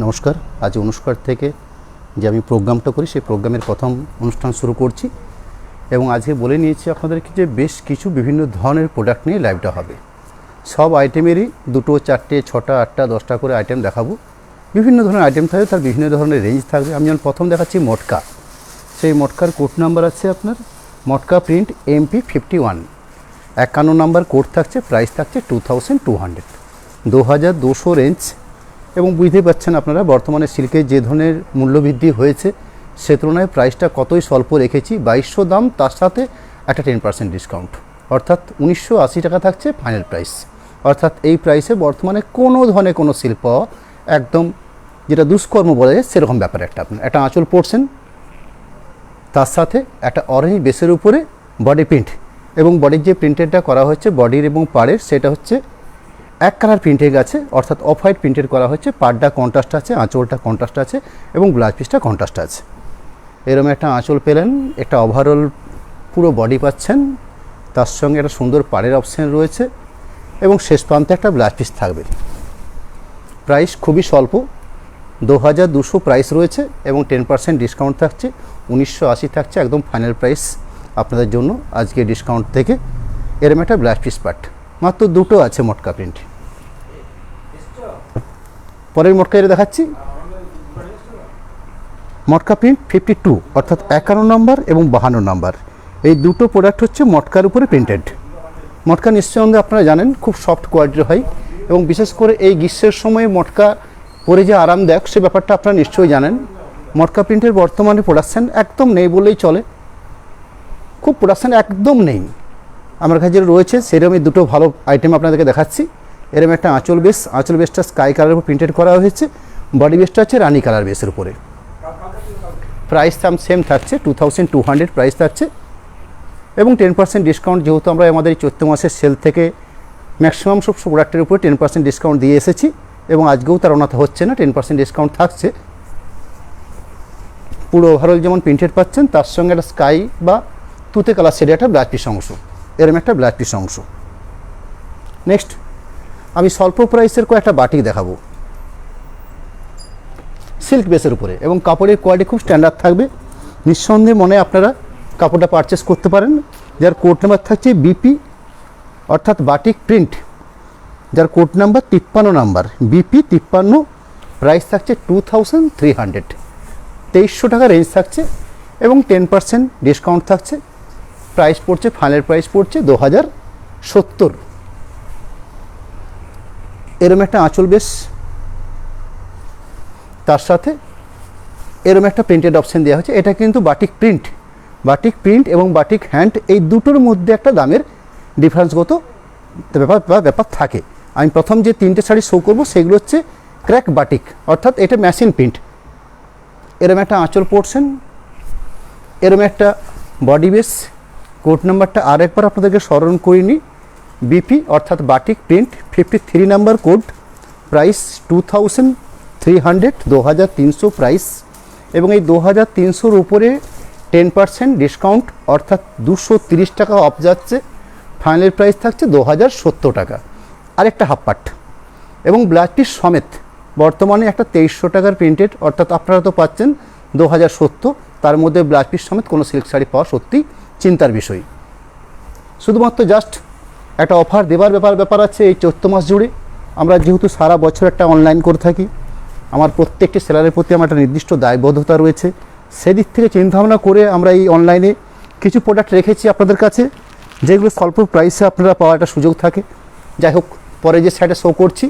নমস্কার। আজ অনুষ্কার থেকে যে আমি প্রোগ্রামটা করি সেই প্রোগ্রামের প্রথম অনুষ্ঠান শুরু করছি এবং আজকে বলে নিয়েছি আপনাদেরকে যে বেশ কিছু বিভিন্ন ধরনের প্রোডাক্ট নিয়ে লাইভটা হবে। সব আইটেমেরই 2, 4, 6, 8, 10টা করে আইটেম দেখাবো। বিভিন্ন ধরনের আইটেম থাকবে, তার বিভিন্ন ধরনের রেঞ্জ থাকবে। আমি যেমন প্রথম দেখাচ্ছি মটকা। সেই মটকার কোড নাম্বার আছে আপনার মটকা প্রিন্ট MP51, 51 নাম্বার কোড থাকছে, প্রাইস থাকছে 2200, 2200 রেঞ্জ। এবং বুঝতে পারছেন আপনারা বর্তমানে সিল্কের যে ধরনের মূল্যবৃদ্ধি হয়েছে সে তুলনায় প্রাইসটা কতই স্বল্প রেখেছি। 2200 দাম, তার সাথে একটা 10% ডিসকাউন্ট, অর্থাৎ 1980 টাকা থাকছে ফাইনাল প্রাইস। অর্থাৎ এই প্রাইসে বর্তমানে কোনো ধরনের কোনো সিল্ক পাওয়া একদম যেটা দুষ্কর্ম বলা যায় সেরকম ব্যাপার। একটা আঁচল পড়ছেন, তার সাথে একটা অরেঞ্জ বেসের উপরে বডি প্রিন্ট, এবং বডির যে প্রিন্টেডটা করা হচ্ছে বডির এবং পাড়ের সেটা হচ্ছে এক কালার প্রিন্টের আছে, অর্থাৎ অফ হোয়াইট প্রিন্টেড করা হচ্ছে। পাড়টা কন্ট্রাস্ট আছে, আঁচলটা কন্ট্রাস্ট আছে এবং ব্লাউজ পিসটা কন্ট্রাস্ট আছে। এরকম একটা আঁচল পেলেন, একটা ওভারঅল পুরো বডি পাচ্ছেন, তার সঙ্গে একটা সুন্দর পাড়ের অপশান রয়েছে এবং শেষ প্রান্তে একটা ব্লাউজ পিস থাকবে। প্রাইস খুবই স্বল্প, 2200 প্রাইস রয়েছে এবং 10% ডিসকাউন্ট থাকছে, 1980 থাকছে একদম ফাইনাল প্রাইস আপনাদের জন্য আজকে ডিসকাউন্ট থেকে। এরকম একটা ব্লাউজ পিস পার্ট মাত্র 2টো আছে মটকা প্রিন্ট। পরের মটকা এটা দেখাচ্ছি মটকা প্রিন্ট 52, অর্থাৎ 51 নম্বর এবং 52 নম্বর। এই দুটো প্রোডাক্ট হচ্ছে মটকার উপরে প্রিন্টেড। মটকা নিশ্চয়ই আপনারা জানেন খুব সফট কোয়ালিটির হয় এবং বিশেষ করে এই গ্রীষ্মের সময় মটকা পরে যে আরামদায়ক সে ব্যাপারটা আপনারা নিশ্চয়ই জানেন। মটকা প্রিন্টের বর্তমানে প্রোডাকশান একদম নেই বললেই চলে, খুব প্রোডাকশান একদম নেই। আমার কাছে যেটা রয়েছে সেরকমই দুটো ভালো আইটেম আপনাদেরকে দেখাচ্ছি। এরকম একটা আঁচল বেসটা স্কাই কালারের উপর প্রিন্টেড করা হয়েছে, বডি বেসটা হচ্ছে রানি কালার বেসের উপরে। প্রাইস দাম সেম থাকছে 2200 প্রাইস থাকছে এবং 10% ডিসকাউন্ট, যেহেতু আমরা আমাদের এই চৈত্র মাসের সেল থেকে ম্যাক্সিমাম সব প্রোডাক্টের উপরে 10% ডিসকাউন্ট দিয়ে এসেছি এবং আজকেও তার অনাথ হচ্ছে না, 10% ডিসকাউন্ট থাকছে। পুরো ওভারঅল যেমন প্রিন্টেড পাচ্ছেন, তার সঙ্গে একটা স্কাই বা তুতে কালার শেডে একটা ব্লাউজ পিস অংশ, এরকম একটা ব্লাউজ পিস অংশ। নেক্সট আমি স্বল্প প্রাইসের কয়েকটা বাটিক দেখাবো সিল্ক বেসের উপরে এবং কাপড়ের কোয়ালিটি খুব স্ট্যান্ডার্ড থাকবে। নিঃসন্দেহে মনে আপনারা কাপড়টা পারচেস করতে পারেন। যার কোড নাম্বার থাকছে BP, অর্থাৎ বাটিক প্রিন্ট, যার code number 53 number BP53, price থাকছে 2300, 2300 টাকা রেঞ্জ থাকছে এবং 10% ডিসকাউন্ট থাকছে। প্রাইস পড়ছে, ফাইনাল প্রাইস পড়ছে 2070। এরম একটা আঁচল বেশ, তার সাথে এরম একটা প্রিন্টেড অপশান দেওয়া হচ্ছে। এটা কিন্তু বাটিক প্রিন্ট এবং বাটিক হ্যান্ড, এই দুটোর মধ্যে একটা দামের ডিফারেন্সগত ব্যাপার থাকে। আমি প্রথম যে 3টে শাড়ি শো করবো সেগুলো হচ্ছে ক্র্যাক বাটিক, অর্থাৎ এটা মেশিন প্রিন্ট। এরম একটা আঁচল পড়ছেন, এরম একটা বডি বেস। কোড নাম্বারটা আর একবার আপনাদেরকে স্মরণ করিনি, BP, অর্থাৎ batik print 53 number code, price 2300, 2300 price এবং এই 2300-র উপরে 10% ডিসকাউন্ট, অর্থাৎ 230 টাকা অফ যাচ্ছে। ফাইনাল প্রাইস থাকছে 2070 টাকা। আরেকটা হাফ পাট এবং ব্লাউজ পিস সমেত বর্তমানে একটা 2300 টাকার প্রিন্টেড, অর্থাৎ আপনারা তো পাচ্ছেন 2070, তার মধ্যে ব্লাউজ পিস সমেত কোনো সিল্ক শাড়ি পাওয়া সত্যি চিন্তার বিষয়। শুধুমাত্র জাস্ট একটা অফার দেবার ব্যাপার আছে এই চৈত্র মাস জুড়ে। আমরা যেহেতু সারা বছর একটা অনলাইন করে থাকি, আমার প্রত্যেকটি সেলারের প্রতি আমার একটা নির্দিষ্ট দায়বদ্ধতা রয়েছে। সেদিক থেকে চিন্তাভাবনা করে আমরা এই অনলাইনে কিছু প্রোডাক্ট রেখেছি আপনাদের কাছে, যেগুলো স্বল্প প্রাইসে আপনারা পাওয়ার একটা সুযোগ থাকে। যাই হোক, পরে যে সাইডে শো করছি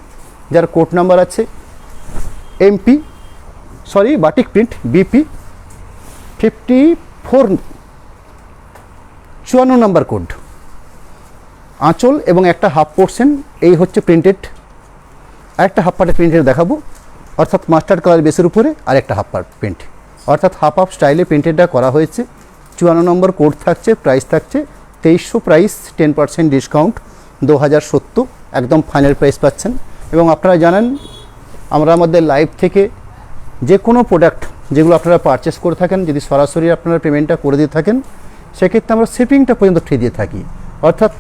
যার কোড নাম্বার আছে batik print BP54, 54 number code. আঁচল এবং একটা হাফ পোর্শন এই হচ্ছে প্রিন্টেড। একটা হাফ পার্টের প্রিন্টেড দেখাবো, অর্থাৎ মাস্টার্ড কালার বেসের উপরে আর একটা হাফ পার্ট প্রিন্ট, অর্থাৎ হাফ স্টাইলে প্রিন্টেডটা করা হয়েছে। 54 নম্বর কোড থাকছে, প্রাইস থাকছে 2300, প্রাইস 10% ডিসকাউন্ট 2070, একদম ফাইনাল প্রাইস পাচ্ছেন। এবং আপনারা জানেন আমরা আমাদের লাইভ থেকে যে কোনো প্রোডাক্ট যেগুলো আপনারা পারচেস করে থাকেন, যদি সরাসরি আপনারা পেমেন্টটা করে দিয়ে থাকেন সেক্ষেত্রে আমরা শিপিংটা পর্যন্ত ফ্রি দিয়ে থাকি। অর্থাৎ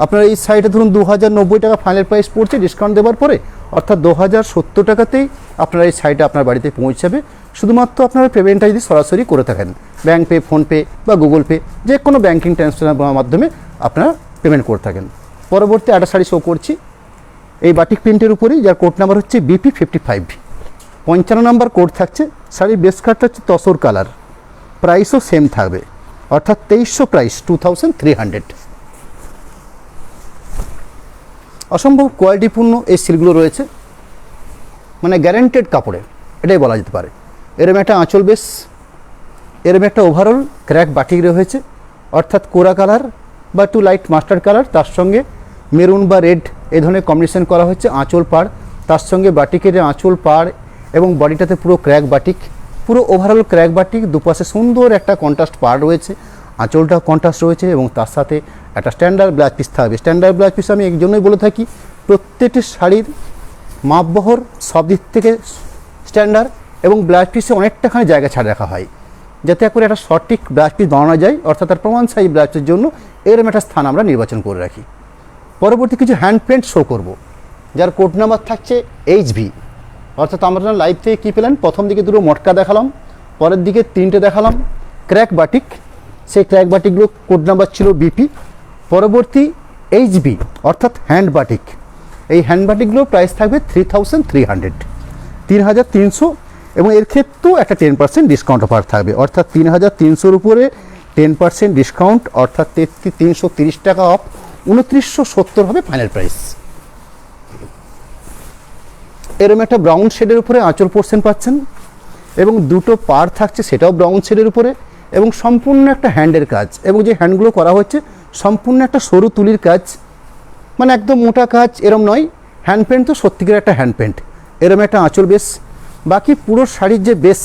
আপনার এই শাড়িটা ধরুন 2090 টাকা ফাইনাল প্রাইস পড়ছে ডিসকাউন্ট দেওয়ার পরে, অর্থাৎ 2070 টাকাতেই আপনার এই শাড়িটা আপনার বাড়িতে পৌঁছাবে। শুধুমাত্র আপনারা পেমেন্টটা যদি সরাসরি করে থাকেন, ব্যাঙ্ক পে, ফোনপে বা গুগল পে, যে কোনো ব্যাঙ্কিং ট্রান্সফারের মাধ্যমে আপনারা পেমেন্ট করে থাকেন। পরবর্তী একটা শাড়ি শো করছি এই বাটিক প্রিন্টের উপরেই, যার কোড নাম্বার হচ্ছে BP55, 55 নাম্বার কোড থাকছে। শাড়ির বেস কাটটা হচ্ছে তসর কালার, প্রাইসও সেম থাকবে, অর্থাৎ 2300 প্রাইস, 2300। অসম্ভব কোয়ালিটিপূর্ণ এই সিলগুলো রয়েছে, মানে গ্যারেন্টেড কাপড়ে, এটাই বলা যেতে পারে। এরম একটা আঁচল বেশ, এরম একটা ওভারঅল ক্র্যাক বাটিক রয়েছে, অর্থাৎ কোরা কালার বা একটু লাইট মাস্টার্ড কালার, তার সঙ্গে মেরুন বা রেড এই ধরনের কম্বিনেশন করা হচ্ছে। আঁচল পাড়, তার সঙ্গে বাটিকের আঁচল পাড় এবং বডিটাতে পুরো ক্র্যাক বাটিক, পুরো ওভারঅল ক্র্যাক বাটিক। দুপাশে সুন্দর একটা কন্ট্রাস্ট পাড় রয়েছে, আঁচলটা কন্ট্রাস্ট রয়েছে এবং তার সাথে একটা স্ট্যান্ডার্ড ব্লাউজ পিস থাকবে। স্ট্যান্ডার্ড ব্লাউজ পিস আমি এই জন্যই বলে থাকি, প্রত্যেকটি শাড়ির মাপবহর সব দিক থেকে স্ট্যান্ডার্ড এবং ব্লাউজ পিসে অনেকটাখানি জায়গা ছাড় রাখা হয়, যাতে করে একটা সঠিক ব্লাউজ পিস বানানো যায়, অর্থাৎ তার প্রমাণ সাইজ ব্লাউজ পিসের জন্য এরম একটা স্থান আমরা নির্বাচন করে রাখি। পরবর্তী কিছু হ্যান্ড পেন্ট শো করব, যার কোড নাম্বার থাকছে HB, অর্থাৎ আমরা লাইভ থেকে কী পেলেন, প্রথম দিকে দুটো মটকা দেখালাম, পরের দিকে 3টে দেখালাম ক্র্যাক বাটিক। সেই ক্র্যাক বাটিকগুলো কোড নাম্বার ছিল BP। পরবর্তী HB অর্থাৎ হ্যান্ড বাটিক, এই হ্যান্ড বাটিকগুলো প্রাইস থাকবে 3300, 3300, এবং এর ক্ষেত্রেও একটা 10% ডিসকাউন্ট অফার থাকবে, অর্থাৎ 3300-র উপরে 10% ডিসকাউন্ট, অর্থাৎ 330 টাকা অফ, 2970 হবে ফাইনাল প্রাইস। এরম একটা ব্রাউন শেডের উপরে আঁচল পোর্শন পাচ্ছেন এবং দুটো পাড় থাকছে, সেটাও ব্রাউন শেডের উপরে, এবং সম্পূর্ণ একটা হ্যান্ডের কাজ, এবং যে হ্যান্ডগুলো করা হচ্ছে সম্পূর্ণ একটা সরু তুলির কাজ, মানে একদম মোটা কাজ এরম নয়। হ্যান্ড পেন্ট তো সত্যিকার একটা হ্যান্ড পেন্ট। এরম একটা আঁচল বেশ, বাকি পুরো শাড়ির যে বেস,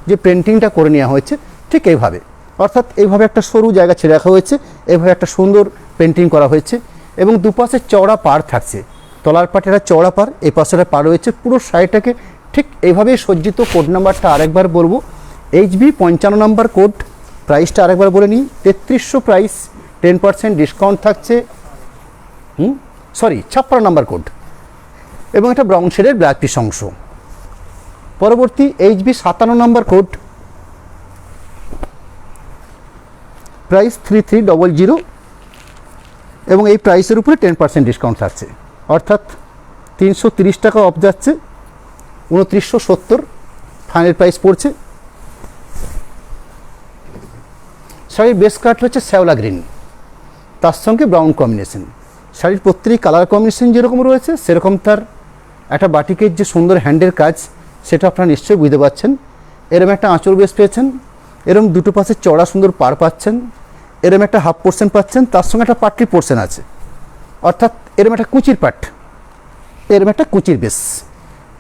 যে পেন্টিংটা করে নেওয়া হয়েছে ঠিক এইভাবে, অর্থাৎ এইভাবে একটা সরু জায়গা ছেড়ে রাখা হয়েছে, এইভাবে একটা সুন্দর পেন্টিং করা হয়েছে এবং দুপাশে চওড়া পাড় থাকছে। তলার পাটে একটা চওড়া পাড়, এই পাশে একটা পাড় রয়েছে। পুরো শাড়িটাকে ঠিক এইভাবেই সজ্জিত। কোড নাম্বারটা আরেকবার বলবো, HB 55 নাম্বার কোড, প্রাইসটা আরেকবার বলে নিই, 3300 প্রাইস, 10% ডিসকাউন্ট থাকছে, 56 নাম্বার কোড, এবং একটা ব্রাউন শেডের ব্ল্যাক পিস অংশ। পরবর্তী HB 57 নাম্বার কোড, প্রাইস 3300, এবং এই প্রাইসের উপরে 10% ডিসকাউন্ট থাকছে, অর্থাৎ 330 টাকা অফ যাচ্ছে, 2970 ফাইনাল প্রাইস পড়ছে। শাড়ির বেস কাট হচ্ছে শ্যাওলা গ্রিন, তার সঙ্গে ব্রাউন কম্বিনেশন। শাড়ির প্রত্যেকটি কালার কম্বিনেশন যেরকম রয়েছে সেরকম তার একটা বাটিকের যে সুন্দর হ্যান্ডের কাজ, সেটা আপনারা নিশ্চয়ই বুঝতে পারছেন। এরম একটা আঁচল বেস পেয়েছেন, এরম দুটো পাশে চড়া সুন্দর পাড় পাচ্ছেন, এরম একটা হাফ পোর্শন পাচ্ছেন, তার সঙ্গে একটা পাটলি পোর্শন আছে, অর্থাৎ এরম একটা কুচির পাট, এরম একটা কুচির বেস।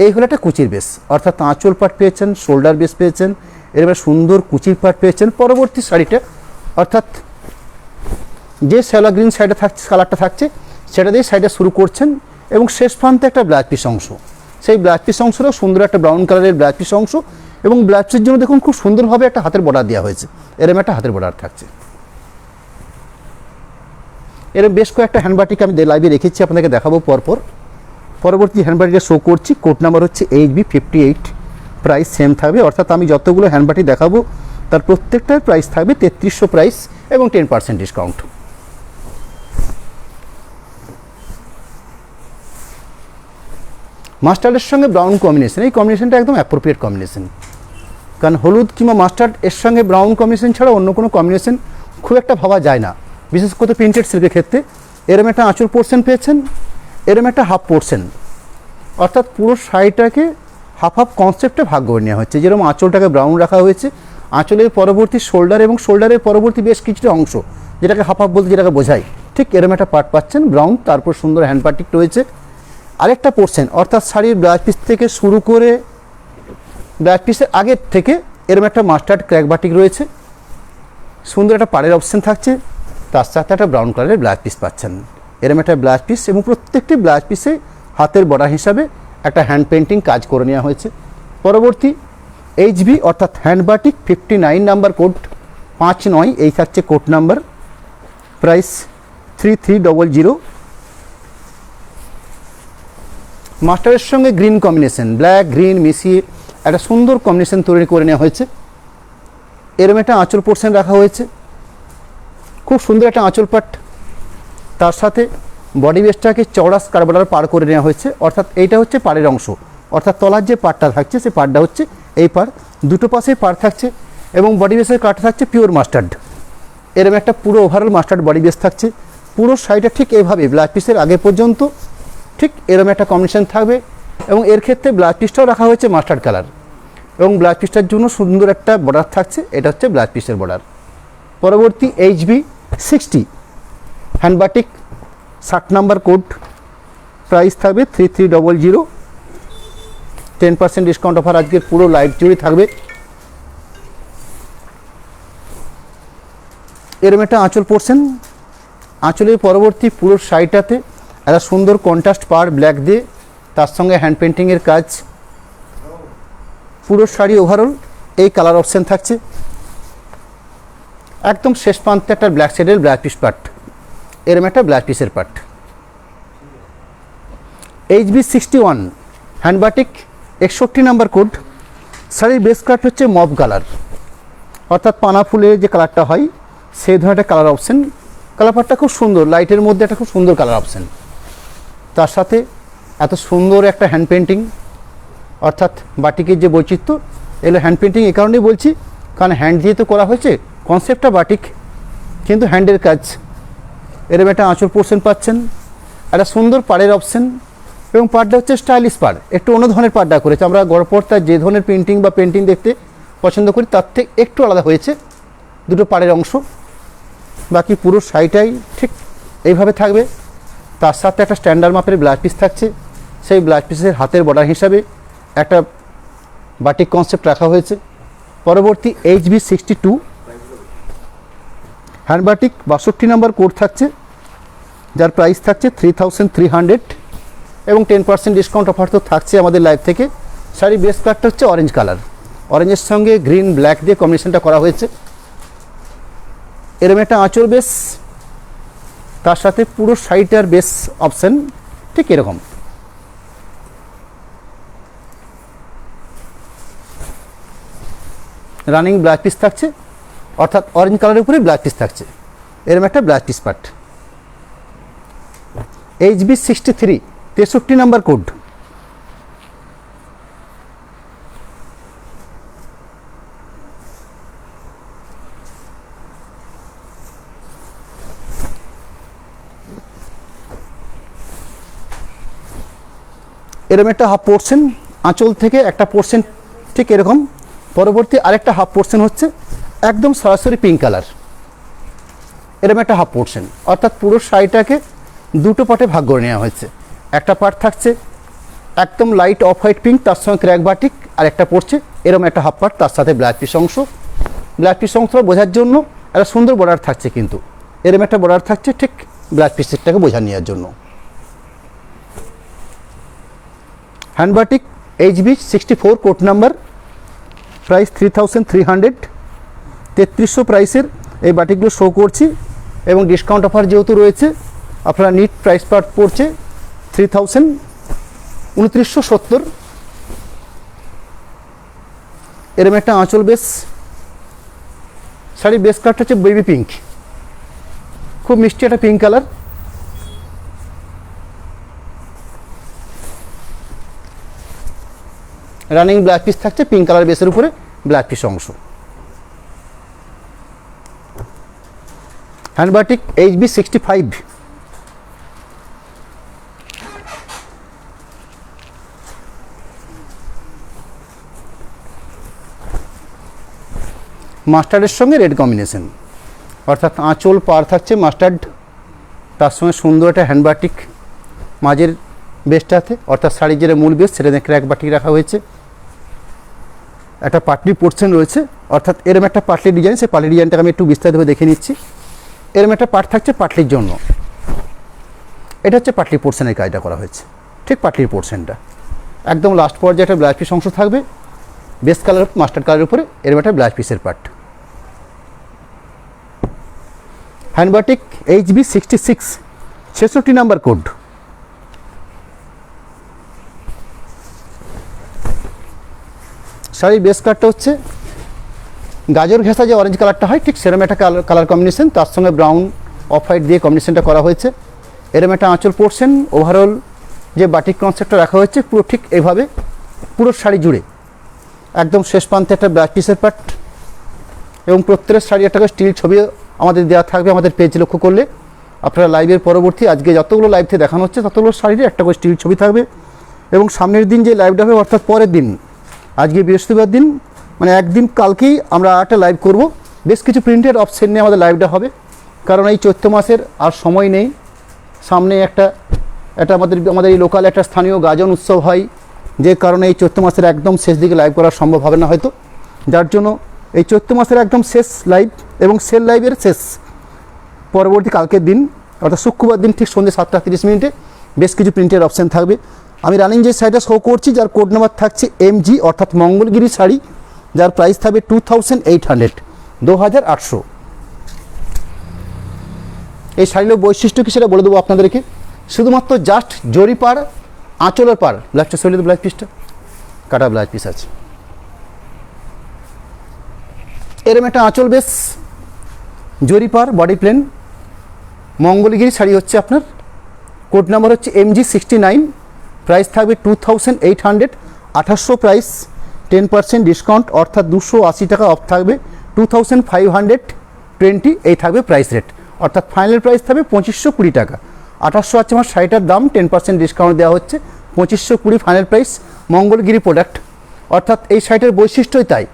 এই হলো একটা কুচির বেস, অর্থাৎ আঁচল পাট পেয়েছেন, শোল্ডার বেস পেয়েছেন, এরম একটা সুন্দর কুচির পাট পেয়েছেন। পরবর্তী শাড়িটা, অর্থাৎ যে শ্যাওলা গ্রিন শাড়িটা থাকছে, কালারটা থাকছে, সেটা দিয়ে শাড়িটা শুরু করছেন এবং শেষ প্রান্তে একটা ব্ল্যাক পিস অংশ, সেই ব্ল্যাক পিস অংশটাও সুন্দর একটা ব্রাউন কালারের ব্ল্যাক পিস অংশ, এবং ব্ল্যাক পিসের জন্য দেখুন খুব সুন্দরভাবে একটা হাতের বর্ডার দেওয়া হয়েছে, এরম একটা হাতের বর্ডার থাকছে। এরম বেশ কয়েকটা হ্যান্ডবাটিক আমি লাইভে রেখেছি, আপনাদেরকে দেখাবো পরপর। পরবর্তী হ্যান্ডবাটিকটা শো করছি, কোড নাম্বার হচ্ছে HB 58, প্রাইস সেম থাকবে, অর্থাৎ আমি যতগুলো হ্যান্ডবাটিক দেখাবো তার প্রত্যেকটার প্রাইস থাকবে 3300 প্রাইস এবং 10% ডিসকাউন্ট। মাস্টার্ডের সঙ্গে ব্রাউন কম্বিনেশন, এই কম্বিনেশনটা একদম অ্যাপ্রোপ্রিয়েট কম্বিনেশন, কারণ হলুদ কিংবা মাস্টার্ড এর সঙ্গে ব্রাউন কম্বিনেশন ছাড়া অন্য কোনো কম্বিনেশন খুব একটা ভাবা যায় না, বিশেষ করে প্রিন্টেড সিল্কের ক্ষেত্রে। এরম একটা আঁচল পোর্শন পেয়েছেন, এরম একটা হাফ পোর্শন, অর্থাৎ পুরো শাড়িটাকে হাফ হাফ কনসেপ্টে ভাগ করে নেওয়া হচ্ছে। যেরকম আঁচলটাকে ব্রাউন রাখা হয়েছে, আঁচলের পরবর্তী শোল্ডার এবং শোল্ডারের পরবর্তী বেশ কিছুটা অংশ, যেটাকে হাফ হাফ বলতে যেটাকে বোঝায়, ঠিক এরম একটা পার্ট পাচ্ছেন ব্রাউন, তারপর সুন্দর হ্যান্ড পার্টিক রয়েছে। আরেকটা পোর্শন, অর্থাৎ শাড়ির ব্লাউজ পিস থেকে শুরু করে ব্লাউজ পিসের আগের থেকে এরম একটা মাস্টার্ড ক্র্যাক বাটিক রয়েছে, সুন্দর একটা পাড়ের অপশন থাকছে, তার সাথে একটা ব্রাউন কালারের ব্লাউজ পিস পাচ্ছেন, এরম একটা ব্লাউজ পিস, এবং প্রত্যেকটি ব্লাউজ পিসে হাতের বর্ডার হিসাবে একটা হ্যান্ড পেন্টিং কাজ করে নেওয়া হয়েছে। পরবর্তী HB অর্থাৎ হ্যান্ড বাটিক 59 নাম্বার কোড, 59, এই থাকছে কোড নাম্বার, প্রাইস 3300। মাস্টারের সঙ্গে গ্রিন কম্বিনেশন, ব্ল্যাক গ্রিন মিশিয়ে একটা সুন্দর কম্বিনেশন তৈরি করে নেওয়া হয়েছে। এরম একটা আঁচল পোর্শন রাখা হয়েছে, খুব সুন্দর একটা আঁচল পাট। তার সাথে বডি বেসটাকে চওড়া স্কার্ট বর্ডার পার করে নেওয়া হয়েছে, অর্থাৎ এইটা হচ্ছে পাড়ের অংশ, অর্থাৎ তলার যে পাড়টা থাকছে সেই পাড়টা হচ্ছে এই পাড়, দুটো পাশেই পাড় থাকছে এবং বডি বেসের কাট থাকছে পিওর মাস্টার্ড। এরম একটা পুরো ওভারঅল মাস্টার্ড বডি বেস থাকছে। পুরো শাড়িটা ঠিক এইভাবে ব্লাউজ পিসের আগে পর্যন্ত ঠিক এরম একটা কম্বিনেশন থাকবে এবং এর ক্ষেত্রে ব্লাউজ পিসটাও রাখা হয়েছে মাস্টার্ড কালার এবং ব্লাউজ পিসটার জন্য সুন্দর একটা বর্ডার থাকছে, এটা হচ্ছে ব্লাউজ পিসের বর্ডার। পরবর্তী HB60 হ্যান্ডবাটিক 60 নাম্বার কোড, প্রাইস থাকবে 3300। 10% ডিসকাউন্ট অফার আজকের পুরো লাইভ জুড়ে থাকবে। এরম একটা আঁচল পোর্শন, আঁচলের পরবর্তী পুরো শাড়িটাতে একটা সুন্দর কন্ট্রাস্ট পাড় ব্ল্যাক দিয়ে, তার সঙ্গে হ্যান্ড পেন্টিংয়ের কাজ। পুরো শাড়ি ওভারঅল এই কালার অপশান থাকছে। একদম শেষ প্রান্তে একটা ব্ল্যাক শেডের ব্লাউজ পিস পার্ট, এরম একটা ব্লাউজ পিসের পার্ট। HB61 হ্যান্ডবাটিক 61 নাম্বার কোড, শাড়ির বেস কালার হচ্ছে মভ কালার, অর্থাৎ পানা ফুলের যে কালারটা হয় সেই ধরনের একটা কালার অপশান। কালার পার্টটা খুব সুন্দর, লাইটের মধ্যে একটা খুব সুন্দর কালার অপশান। তার সাথে এত সুন্দর একটা হ্যান্ড পেন্টিং, অর্থাৎ বাটিকের যে বৈচিত্র্য, এগুলো হ্যান্ড পেন্টিং এই কারণেই বলছি কারণ হ্যান্ড দিয়ে তো করা হয়েছে, কনসেপ্টটা বাটিক কিন্তু হ্যান্ডের কাজ। এরকম একটা আঁচল পোর্শন পাচ্ছেন, একটা সুন্দর পাড়ের অপশান এবং পাড়টা হচ্ছে স্টাইলিশ পাড়, একটু অন্য ধরনের পাড়টা করেছে। আমরা গড়পড়তায় যে ধরনের প্রিন্টিং বা পেন্টিং দেখতে পছন্দ করি তার থেকে একটু আলাদা হয়েছে দুটো পাড়ের অংশ। বাকি পুরো শাড়িটাই ঠিক এইভাবে থাকবে। তার সাথে একটা স্ট্যান্ডার্ড মাপের ব্লাউজ পিস থাকছে, সেই ব্লাউজ পিসের হাতের বর্ডার হিসাবে একটা বাটিক কনসেপ্ট রাখা হয়েছে। পরবর্তী HB62 হ্যান্ডবাটিক 62 নাম্বার কোড থাকছে, যার প্রাইস থাকছে 3300 এবং 10% ডিসকাউন্ট অফার তো থাকছে আমাদের লাইভ থেকে। শাড়ির বেস কালারটা হচ্ছে অরেঞ্জ কালার, অরেঞ্জের সঙ্গে গ্রিন ব্ল্যাক দিয়ে কম্বিনেশনটা করা হয়েছে। এরম একটা আঁচল বেস, তার সাথে পুরো শাড়িটার বেস অপশান ঠিক এরকম। রানিং ব্লাউজ পিস থাকছে, অর্থাৎ অরেঞ্জ কালারের উপরে ব্লাউজ পিস থাকছে, এরম একটা blouse piece part. HB63 63 number code, এরকম একটা হাফ পোর্শন, আঁচল থেকে একটা পোর্শন ঠিক এরকম। পরবর্তী আরেকটা হাফ পোর্শন হচ্ছে একদম সরাসরি পিঙ্ক কালার, এরকম একটা হাফ পোর্শন, অর্থাৎ পুরো শাড়িটাকে দুটো পার্টে ভাগ করে নেওয়া হয়েছে। একটা পার্ট থাকছে একদম লাইট অফ হোয়াইট পিঙ্ক, তার সঙ্গে ক্র্যাক বাটিক, আর একটা পড়ছে এরকম একটা হাফ পার্ট, তার সাথে ব্লাউজ পিস অংশ। ব্লাউজ পিস অংশ বোঝার জন্য একটা সুন্দর বর্ডার থাকছে, কিন্তু এরকম একটা বর্ডার থাকছে ঠিক ব্লাউজ পিসেরটাকে বোঝা নেওয়ার জন্য। হ্যান্ডবাটিক HB64 কোড নাম্বার, প্রাইস 3300। 3300 প্রাইসের এই বাটিকগুলো শো করছি এবং ডিসকাউন্ট অফার যেহেতু রয়েছে আপনারা নিট প্রাইস পার্ট পড়ছে 2970। এরম একটা আঁচল বেস, শাড়ির বেস কালারটা হচ্ছে বেবি পিঙ্ক, খুব মিষ্টি একটা pink colour. Running blouse piece থাকছে পিঙ্ক কালার বেসের উপরে ব্লাউজ পিস অংশ। হ্যান্ডবাটিক HB65 মাস্টার্ডের সঙ্গে রেড কম্বিনেশন, অর্থাৎ আঁচল পার থাকছে মাস্টার্ড, তার সঙ্গে সুন্দর একটা হ্যান্ডবাটিক মাঝের বেসটাতে, অর্থাৎ শাড়ির যেটা মূল বেস সেটা ক্র্যাক বাটিক রাখা হয়েছে। একটা পাটলি পোর্শন রয়েছে, অর্থাৎ এরম একটা পাটলি ডিজাইন, সেই পাটলি ডিজাইনটাকে আমি একটু বিস্তারিতভাবে দেখে নিচ্ছি। এরম একটা পাট থাকছে পাটলির জন্য, এটা হচ্ছে পাটলি পোর্শনের কাজটা করা হয়েছে, ঠিক পাটলির পোর্শনটা একদম লাস্ট পর্যায়ে একটা ব্লাউজ পিস অংশ থাকবে বেস কালার মাস্টার্ড কালারের উপরে, এরম একটা ব্লাউজ পিসের পার্ট। হ্যান্ডবাটিক HB66 66 number code. শাড়ির বেস কালারটা হচ্ছে গাজর ঘেঁষা যে অরেঞ্জ কালারটা হয় ঠিক সেরকম একটা কালার কম্বিনেশন, তার সঙ্গে ব্রাউন অফ হোয়াইট দিয়ে কম্বিনেশনটা করা হয়েছে। এরকম একটা আঁচল পোর্শন, ওভারঅল যে বাটিক কনসেপ্টটা রাখা হয়েছে পুরো ঠিক এইভাবে পুরো শাড়ি জুড়ে একদম শেষ প্রান্তে একটা ব্লাউজ পিসের পার্ট, এবং প্রত্যেকের শাড়ি একটা স্টিল ছবি আমাদের দেওয়া থাকবে। আমাদের পেজ লক্ষ্য করলে আপনারা লাইভের পরবর্তী আজকে যতগুলো লাইভ থেকে দেখানো হচ্ছে ততগুলো শাড়ির একটা করে স্টিল ছবি থাকবে। এবং সামনের দিন যে লাইভটা হবে অর্থাৎ পরের দিন, আজকে বৃহস্পতিবার দিন, মানে একদিন কালকেই আমরা একটা লাইভ করব। বেশ কিছু প্রিন্টেড অপশন নিয়ে আমাদের লাইভটা হবে, কারণ এই চৈত্র মাসের আর সময় নেই। সামনে একটা আমাদের এই লোকাল একটা স্থানীয় গাজন উৎসব হয়, যে কারণে এই চৈত্র মাসের একদম শেষ দিকে লাইভ করা সম্ভব হবে না হয়তো, যার জন্য এই চৈত্র মাসের একদম শেষ লাইভ এবং সেল লাইভের শেষ পরবর্তী কালকের দিন অর্থাৎ শুক্রবার দিন ঠিক সন্ধ্যে 7:30 বেশ কিছু প্রিন্টের অপশান থাকবে। আমি রানিং যে শাড়িটা শো করছি যার কোড নাম্বার থাকছে MG অর্থাৎ মঙ্গলগিরি শাড়ি, যার প্রাইস থাকবে 2800 2800। এই শাড়ির বৈশিষ্ট্য কি সেটা বলে দেবো আপনাদেরকে। শুধুমাত্র জাস্ট জরি পার, আঁচলের পার, ব্লাউজটা সরিয়ে দেবো, ব্লাউজ পিসটা কাটা ব্লাউজ পিস আছে। এরম একটা আঁচল বেশ জরি পার, বডি প্লেন, মঙ্গলগিরি শাড়ি হচ্ছে আপনার। কোড নাম্বার হচ্ছে MG69, প্রাইস থাকবে 2800 2800 প্রাইস, 10% ডিসকাউন্ট অর্থাৎ 280 টাকা অফ থাকবে, 2520 এই থাকবে প্রাইস রেট, অর্থাৎ ফাইনাল প্রাইস থাকবে 2520 টাকা। 2800 আছে আমার শাড়িটার দাম, 10% ডিসকাউন্ট দেওয়া হচ্ছে, 2520 ফাইনাল প্রাইস, মঙ্গলগিরি প্রোডাক্ট। অর্থাৎ এই শাড়িটার বৈশিষ্ট্যই তাই,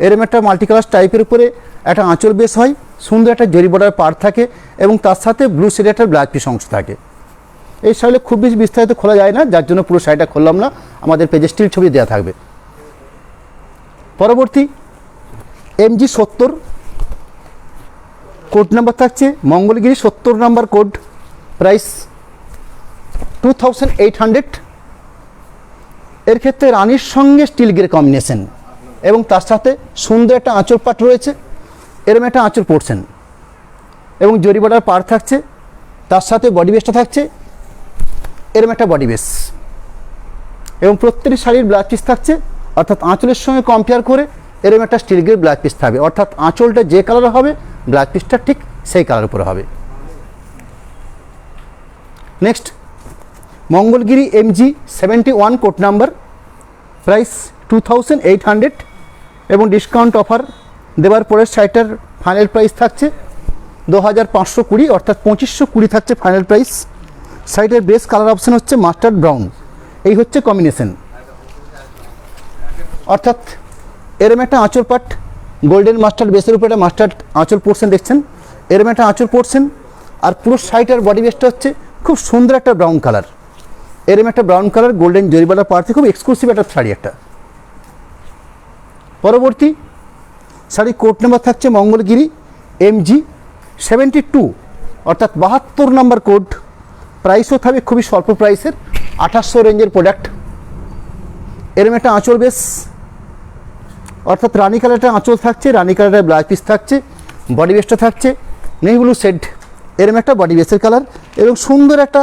এরম একটা মাল্টিকালার টাইপের উপরে একটা আঁচল বেশ হয়, সুন্দর একটা জরি বর্ডার পার থাকে এবং তার সাথে ব্লু শেডের একটা ব্লাউজ পিস অংশ থাকে। এই শাড়িটা খুব বেশি বিস্তারিত খোলা যায় না, যার জন্য পুরো শাড়িটা খুললাম না, আমাদের পেজে স্টিল ছবি দেওয়া থাকবে। পরবর্তী MG70, কোড নাম্বার থাকছে মঙ্গলগিরি 70 নাম্বার কোড, প্রাইস 2800। এর ক্ষেত্রে রানীর সঙ্গে স্টিল গ্রে কম্বিনেশন এবং তার সাথে সুন্দর একটা আঁচল পাট রয়েছে, এরম একটা আঁচল পড়ছেন এবং জরি বর্ডার পার থাকছে, তার সাথে বডি বেসটা থাকছে এরম একটা বডি বেস, এবং প্রত্যেকটি শাড়ির ব্লাউজ পিস থাকছে, অর্থাৎ আঁচলের সঙ্গে কম্পেয়ার করে এরম একটা স্টিল গ্রে ব্লাউজ পিস থাকবে, অর্থাৎ আঁচলটা যে কালার হবে ব্লাউজ পিসটা ঠিক সেই কালার উপরে হবে। Next Mangalagiri MG71 code number, price 2800 এবং ডিসকাউন্ট অফার দেওয়ার পরে শাড়িটার ফাইনাল প্রাইস থাকছে 2520 অর্থাৎ 2520 থাকছে ফাইনাল প্রাইস। শাড়িটার বেস কালার অপশান হচ্ছে মাস্টার্ড ব্রাউন, এই হচ্ছে কম্বিনেশন, অর্থাৎ এরম একটা আঁচল পাট গোল্ডেন মাস্টার্ড বেসের উপরে একটা মাস্টার্ড আঁচল পোর্শন দেখছেন, এরম একটা আঁচল পোর্শন, আর পুরো শাড়িটার বডি বেসটা হচ্ছে খুব সুন্দর একটা ব্রাউন কালার, এরম একটা ব্রাউন কালার গোল্ডেন জরি বর্ডার পার্থে খুব এক্সক্লুসিভ একটা শাড়ি একটা। পরবর্তী শাড়ি কোড নাম্বার থাকছে মঙ্গলগিরি MG72 অর্থাৎ 72 নাম্বার কোড, প্রাইসও থাকবে খুবই স্বল্প প্রাইসের, 2800 রেঞ্জের প্রোডাক্ট। এরম একটা আঁচল বেশ, অর্থাৎ রানি কালারটা আঁচল থাকছে, রানি কালারের ব্লাউজ পিস থাকছে, বডি বেসটা থাকছে নেই ব্লু শেড, এরম একটা বডি বেসের কালার এবং সুন্দর একটা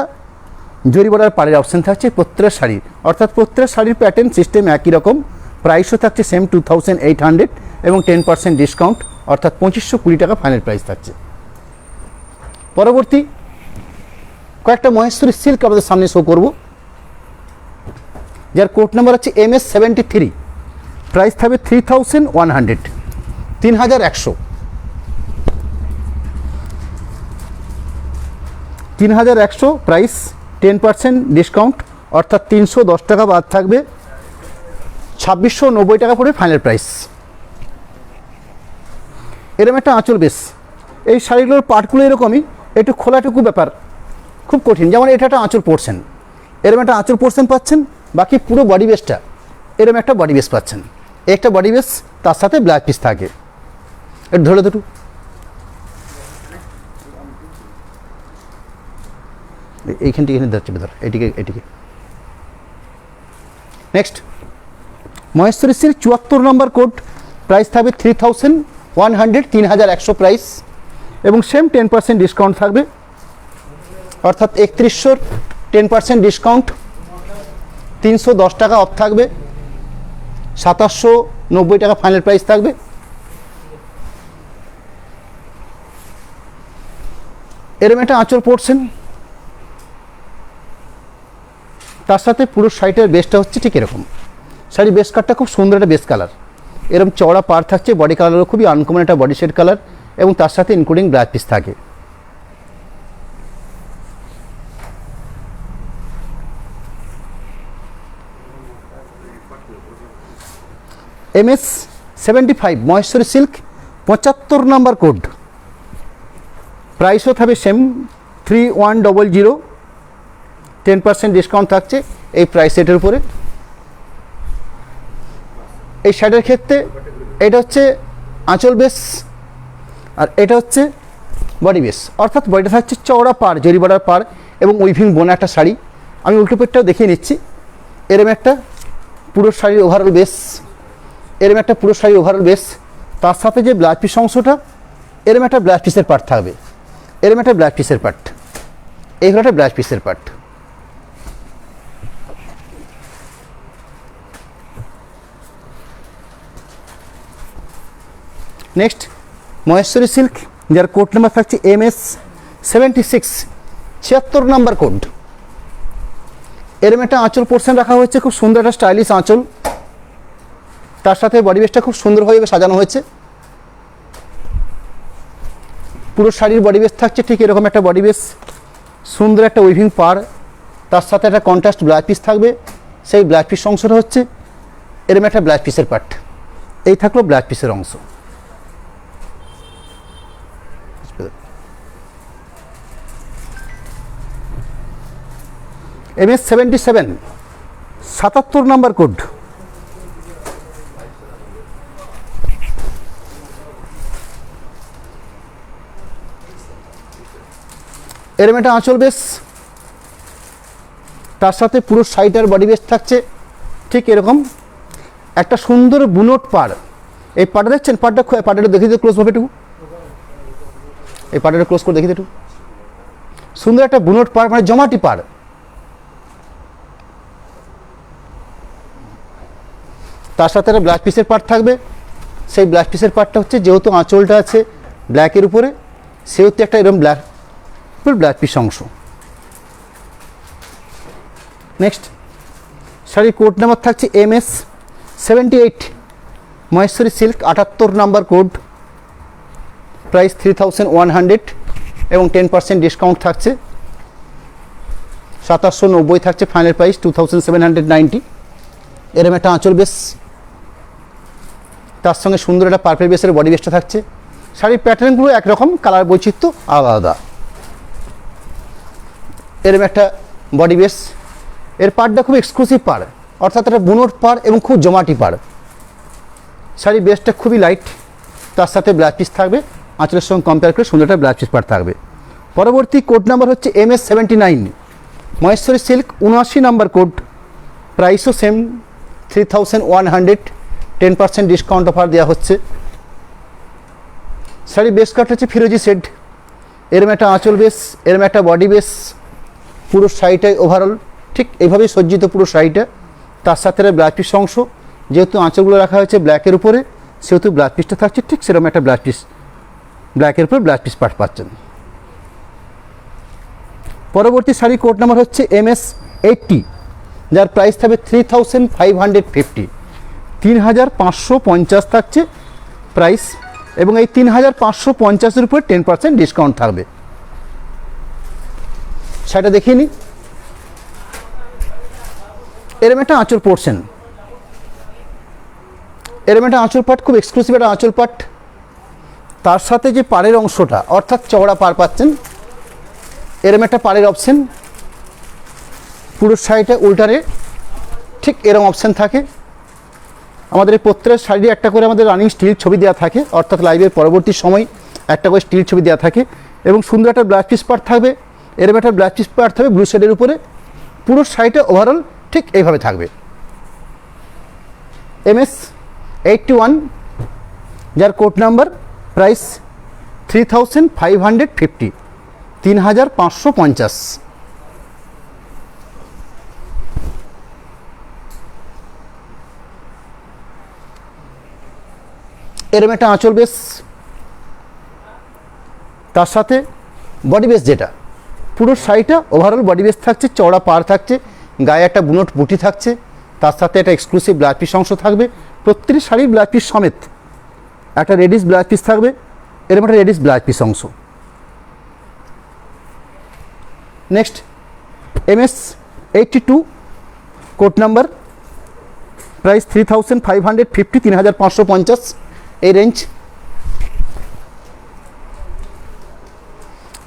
জরি বর্ডার পাড়ের অপশান থাকছে প্রত্যেকটা শাড়ির, অর্থাৎ প্রত্যেকটা শাড়ির প্যাটার্ন সিস্টেম একই রকম, প্রাইসও থাকছে সেম 2800 এবং 10% ডিসকাউন্ট অর্থাৎ 2520 টাকা ফাইনাল প্রাইস থাকছে। পরবর্তী কয়েকটা মহেশ্বরী সিল্ক আমাদের সামনে শো করব, যার কোড নাম্বার হচ্ছে MS73, প্রাইস থাকবে 3100 3100 3100 প্রাইস, 10% ডিসকাউন্ট অর্থাৎ 310 টাকা বাদ থাকবে, 2690 টাকা পড়বে ফাইনাল প্রাইস। এরকম একটা আঁচল বেশ, এই শাড়িগুলোর পাটগুলো এরকমই একটু খোলাটুকু ব্যাপার, খুব কঠিন, যেমন এটা একটা আঁচল পড়ছেন, এরকম একটা আঁচল পড়ছেন পাচ্ছেন, বাকি পুরো বডি বেসটা এরকম একটা বডি বেস পাচ্ছেন, একটা বডি বেস তার সাথে ব্লাউজ পিস থাকে। একটু ধরে দুটো এইখানটি এখানে যাচ্ছে ভেতর, এটিকে নেক্সট মহেশ্বরী সিল্ক 74 নম্বর কোড, প্রাইস থাকবে 3100 3100 প্রাইস, এবং সেম 10% ডিসকাউন্ট থাকবে, অর্থাৎ 3100 10% ডিসকাউন্ট, 310 টাকা অফ থাকবে, 2790 টাকা ফাইনাল প্রাইস থাকবে। এরম একটা আঁচল পড়ছেন, তার সাথে পুরো শাড়িটার বেসটা হচ্ছে ঠিক এরকম। শাড়ির বেস কাটটা খুব সুন্দর একটা বেস কালার, এরকম চওড়া পার থাকছে, বডি কালারও খুবই আনকমন একটা বডি শেড কালার, এবং তার সাথে ইনক্লুডিং ব্লাউজ পিস থাকে। MS 75 Maheshwari silk, 75 number code, প্রাইসও থাকবে সেম 3100, 10% ডিসকাউন্ট থাকছে এই প্রাইস সেটের উপরে। এই শাড়ির ক্ষেত্রে এটা হচ্ছে আঁচল বেস আর এটা হচ্ছে বডি বেস, অর্থাৎ বডিটা থাকছে চওড়া পার, জরি বর্ডার পার এবং উইভিং বোনা একটা শাড়ি। আমি উল্টো পেটটাও দেখিয়ে নিচ্ছি। এরম একটা পুরো শাড়ির ওভারঅল বেস, এরম একটা পুরো শাড়ির ওভারঅল বেস, তার সাথে যে ব্লাউজ পিস অংশটা, এরম একটা ব্লাউজ পিসের পার্ট থাকবে, এরম একটা ব্লাউজ পিসের পার্ট, এই হলো একটা ব্লাউজ পিসের পার্ট। নেক্সট মহেশ্বরী সিল্ক, যার কোড নাম্বার থাকছে MS 76, 76 নাম্বার কোড। এরম একটা আঁচল পোর্শন রাখা হয়েছে, খুব সুন্দর একটা স্টাইলিশ আঁচল, তার সাথে বডি বেসটা খুব সুন্দরভাবে সাজানো হয়েছে। পুরো শাড়ির বডি বেস থাকছে ঠিক এরকম একটা বডি বেস, সুন্দর একটা উইভিং পার, তার সাথে একটা কন্ট্রাস্ট ব্লাউজ পিস থাকবে, সেই ব্লাউজ পিস অংশটা হচ্ছে এরম একটা ব্লাউজ পিসের পার্ট। এই থাকলো ব্লাউজ পিসের অংশ। MS 77, 77 number code. এরম একটা আঁচল বেস, তার সাথে পুরো শাড়িটার বডি বেস থাকছে ঠিক এরকম একটা সুন্দর বুনট পাড়। এই পাড়টা দেখছেন, পাড়টা দেখিয়ে দিতে ক্লোজভাবে একটু, এই পাড়টা ক্লোজ করে দেখিয়ে একটু, সুন্দর একটা বুনট পাড়, মানে জমাটি পাড়। তার সাথে একটা ব্লাউজ পিসের পার্ট থাকবে, সেই ব্লাউজ পিসের পার্টটা হচ্ছে, যেহেতু আঁচলটা আছে ব্ল্যাকের উপরে, সেহেতু একটা এরকম ব্ল্যাক ব্লাউজ পিস অংশ। নেক্সট শাড়ির কোড নাম্বার থাকছে MS 78 Maheshwari silk, 78 number code, price 3100 এবং 10% ডিসকাউন্ট থাকছে, 2790 থাকছে ফাইনাল প্রাইস 2790। এরকম একটা আঁচল বেস, তার সঙ্গে সুন্দর একটা পার্পেল বেসের বডি বেসটা থাকছে। শাড়ির প্যাটার্নগুলো একরকম, কালার বৈচিত্র্য আলাদা। এরকম একটা বডি বেস, এর পাড়টা খুব এক্সক্লুসিভ পাড়, অর্থাৎ একটা বুনোট পাড় এবং খুব জমাটি পাড়। শাড়ির বেসটা খুবই লাইট, তার সাথে ব্লাউজ পিস থাকবে, আঁচলের সঙ্গে কম্পেয়ার করে সুন্দর একটা ব্লাউজ পিস পাড় থাকবে। পরবর্তী কোড নাম্বার হচ্ছে MS 79 Maheshwari silk, 79 number code, প্রাইসও সেম 3100, 10% ডিসকাউন্ট অফার দেওয়া হচ্ছে। শাড়ি বেস কাট হচ্ছে ফিরোজি শেড, এরম একটা আঁচল বেস, এরম একটা বডি বেস, পুরো শাড়িটাই ওভারঅল ঠিক এইভাবেই সজ্জিত পুরো শাড়িটা। তার সাথে ব্লাউজ পিস অংশ, যেহেতু আঁচলগুলো রাখা হয়েছে ব্ল্যাকের উপরে, সেহেতু ব্লাউজ পিসটা থাকছে ঠিক সেরকম একটা ব্লাউজ পিস, ব্ল্যাকের উপরে ব্লাউজ পিস পার্ট পাচ্ছেন। পরবর্তী শাড়ি কোড নাম্বার হচ্ছে MS 80, যার প্রাইস থাকবে 3550, 3550 থাকছে প্রাইস, এবং এই 3550-এর উপরে 10% ডিসকাউন্ট থাকবে। সেটা দেখিয়ে নিই। এরম একটা আঁচল পোর্শন, এরম একটা আঁচল পাট, খুব এক্সক্লুসিভ একটা আঁচল পাট, তার সাথে যে পাড়ের অংশটা, অর্থাৎ চওড়া পাড় পাচ্ছেন, এরম একটা পাড়ের অপশন। পুরো শাড়িটা উল্টারে ঠিক এরম অপশান থাকে। আমাদের এই প্রত্যেকটা শাড়ি একটা করে আমাদের রানিং স্টিল ছবি দেওয়া থাকে, অর্থাৎ লাইভের পরবর্তী সময় একটা করে স্টিল ছবি দেওয়া থাকে, এবং সুন্দর একটা ব্লাউজ পিস পার্ট থাকবে, এরম একটা ব্লাউজ পিস পার্ট থাকবে ব্লু শেডের উপরে। পুরো শাড়িটা ওভারঅল ঠিক এইভাবে থাকবে। MS 81, যার কোড নাম্বার, প্রাইস 3550, 3550। এরম একটা আঁচল বেস, তার সাথে বডি বেস, যেটা পুরো শাড়িটা ওভারঅল বডি বেস থাকছে, চওড়া পাড় থাকছে, গায়ে একটা বুনট বুটি থাকছে, তার সাথে একটা এক্সক্লুসিভ ব্লাউজ পিস অংশ থাকবে, প্রত্যেকটি শাড়ির ব্লাউজ পিস সমেত একটা রেডিস ব্লাউজ পিস থাকবে, এরকম একটা রেডিস ব্লাউজ পিস অংশ। Next MS82 code number, price 3550, 3550 এই রেঞ্জ।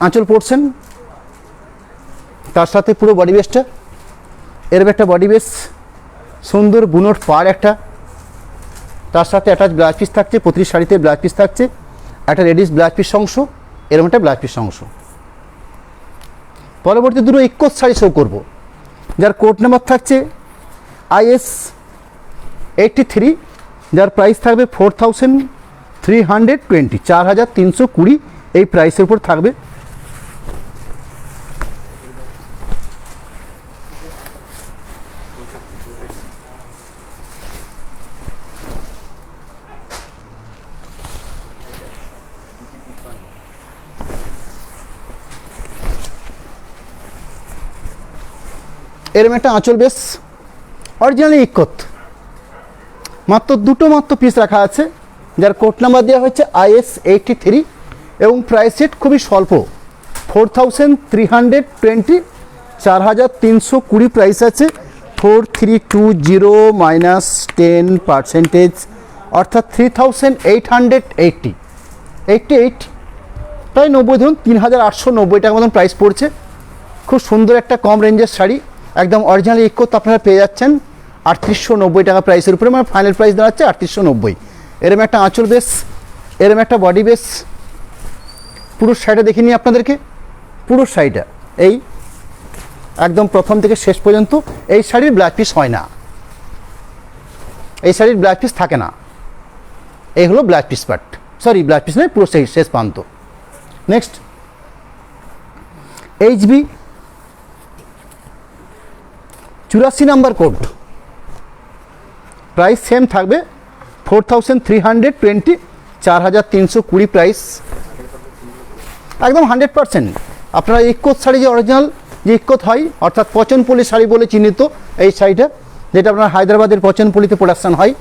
আঁচল পোর্শন, তার সাথে পুরো বডি বেসটা, এরকম একটা বডি বেস, সুন্দর বুনট পাড় একটা, তার সাথে অ্যাটাচ ব্লাউজ পিস থাকছে, প্রতিটি শাড়িতে ব্লাউজ পিস থাকছে, একটা রেডিস ব্লাউজ পিস অংশ, এরকম একটা ব্লাউজ পিস অংশ। পরবর্তী দুটো ইকোস শাড়ি শো করব, যার কোড নাম্বার থাকছে IS83, যার প্রাইস থাকবে 4320, 4320 এই প্রাইসের উপর থাকবে। এরম একটা আঁচল বেশ, অরিজিনালি ইক্কত, মাত্র দুটো পিস রাখা আছে, যার কোড নাম্বার দেওয়া হচ্ছে IS83 এবং প্রাইস রেট খুবই স্বল্প, 4320, 4320 প্রাইস আছে। 4320 মাইনাস 10%, অর্থাৎ 3880, 88, প্রায় 90, ধরুন 3890 টাকা মতন প্রাইস পড়ছে। খুব সুন্দর একটা কম রেঞ্জের শাড়ি, একদম অরিজিনাল ইকোত আপনারা পেয়ে যাচ্ছেন 3890 টাকা প্রাইসের উপরে, মানে ফাইনাল প্রাইস দাঁড়াচ্ছে 3890। এরম একটা আঁচল বেস, এরম একটা বডি বেস, পুরো শাড়িটা দেখে নিই আপনাদেরকে। পুরো শাড়িটা এই একদম প্রথম থেকে শেষ পর্যন্ত এই শাড়ির ব্লাউজ পিস হয় না, এই শাড়ির ব্লাউজ পিস থাকে না, এই হলো blouse piece part, sorry blouse piece নয়, পুরো শেষ প্রান্ত। Next HB 84 number code, price same থাকবে 4320, 4320 প্রাইস, একদম 100%। আপনারা ইক্কত শাড়ি, যে অরিজিনাল যে ইক্কত হয়, অর্থাৎ পচনপল্লী শাড়ি বলে চিহ্নিত এই শাড়িটা, যেটা আপনার হায়দ্রাবাদের পচনপল্লীতে প্রোডাকশান হয়,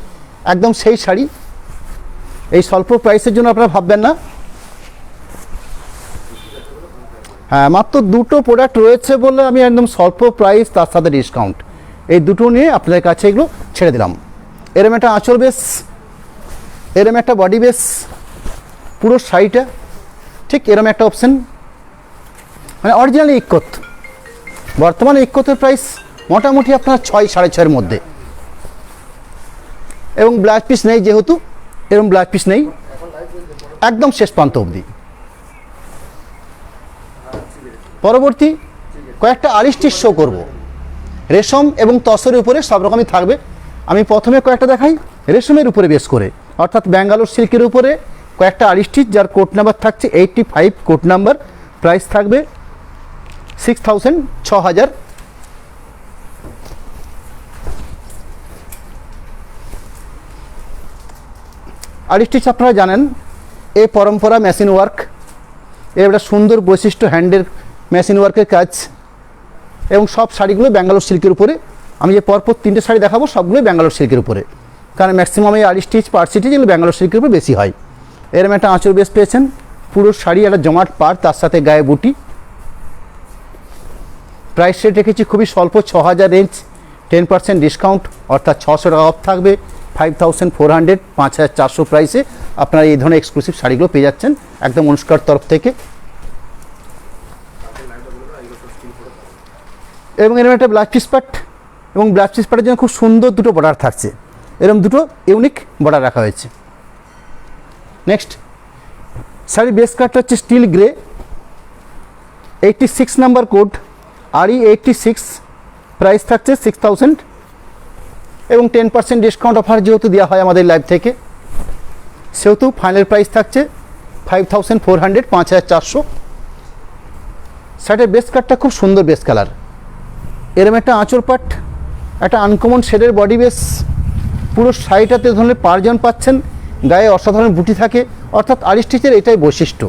একদম সেই শাড়ি। এই স্বল্প প্রাইসের জন্য আপনারা ভাববেন না। হ্যাঁ, মাত্র দুটো প্রোডাক্ট রয়েছে বলে আমি একদম স্বল্প প্রাইস, তার সাথে ডিসকাউন্ট, এই দুটো নিয়ে আপনাদের কাছে এগুলো ছেড়ে দিলাম। এরম একটা আঁচল বেস, এরম একটা বডি বেস, পুরো শাড়িটা ঠিক এরম একটা অপশান, মানে অরিজিনালি ইক্কত। বর্তমানে ইক্কতের প্রাইস মোটামুটি আপনার 6, 6.5-এর মধ্যে, এবং ব্লাউজ পিস নেই, যেহেতু এরম ব্লাউজ পিস নেই, একদম শেষ প্রান্ত অবধি। পরবর্তী কয়েকটা আরিস্টিচ শো করব, রেশম এবং তসরের উপরে সব রকমই থাকবে। আমি প্রথমে কয়েকটা দেখাই রেশমের উপরে বেস করে, অর্থাৎ ব্যাঙ্গালোর সিল্কের উপরে কয়েকটা আরিস্টিচ, যার কোড নাম্বার থাকছে 85 কোড নাম্বার, প্রাইস থাকবে 6000। আরিস্টিচ আপনারা জানেন, এ পরম্পরা মেশিন ওয়ার্ক, এর একটা সুন্দর বৈশিষ্ট্য, হ্যান্ডের মেশিন ওয়ার্কের কাজ, এবং সব শাড়িগুলো ব্যাঙ্গালোর সিল্কের উপরে। আমি যে পরপর 3টে শাড়ি দেখাবো সবগুলোই ব্যাঙ্গালোর সিল্কের উপরে, কারণ ম্যাক্সিমাম এই আরিস্টিচ, পার্সিটিচ এগুলো ব্যাঙ্গালোর সিল্কের উপরে বেশি হয়। এরম একটা আঁচল বেস পেয়েছেন, পুরো শাড়ি একটা জমাট পাড়, তার সাথে গায়ে বুটি। প্রাইস রেট রেখেছি খুবই স্বল্প, 6000 রেঞ্জ, 10% ডিসকাউন্ট, অর্থাৎ 600 টাকা অফ থাকবে, 5400, 5400 প্রাইসে আপনারা এই ধরনের এক্সক্লুসিভ শাড়িগুলো পেয়ে যাচ্ছেন একদম অনুষ্কার তরফ থেকে। এবং এরকম একটা ব্লাউজ পিস পার্ট, এবং ব্লাউজ পিস পার্টের জন্য খুব সুন্দর দুটো বর্ডার থাকছে, এরকম দুটো ইউনিক বর্ডার রাখা হয়েছে। নেক্সট শাড়ির বেস কাটটা হচ্ছে still grey, 86 number code, RE86, price থাকছে 6000, এবং 10% ডিসকাউন্ট অফার যেহেতু দেওয়া হয় আমাদের লাইভ থেকে, সেহেতু ফাইনাল প্রাইস থাকছে 5400, 5400। শার্টের বেস কাটটা খুব সুন্দর বেস কালার। এরম একটা আঁচল পাট, একটা আনকমন শেডের বডি বেস, পুরো শাড়িটাতে ধরনের পারজন পাচ্ছেন, গায়ে অসাধারণ বুটি থাকে, অর্থাৎ আরি স্টিচের এটাই বৈশিষ্ট্য।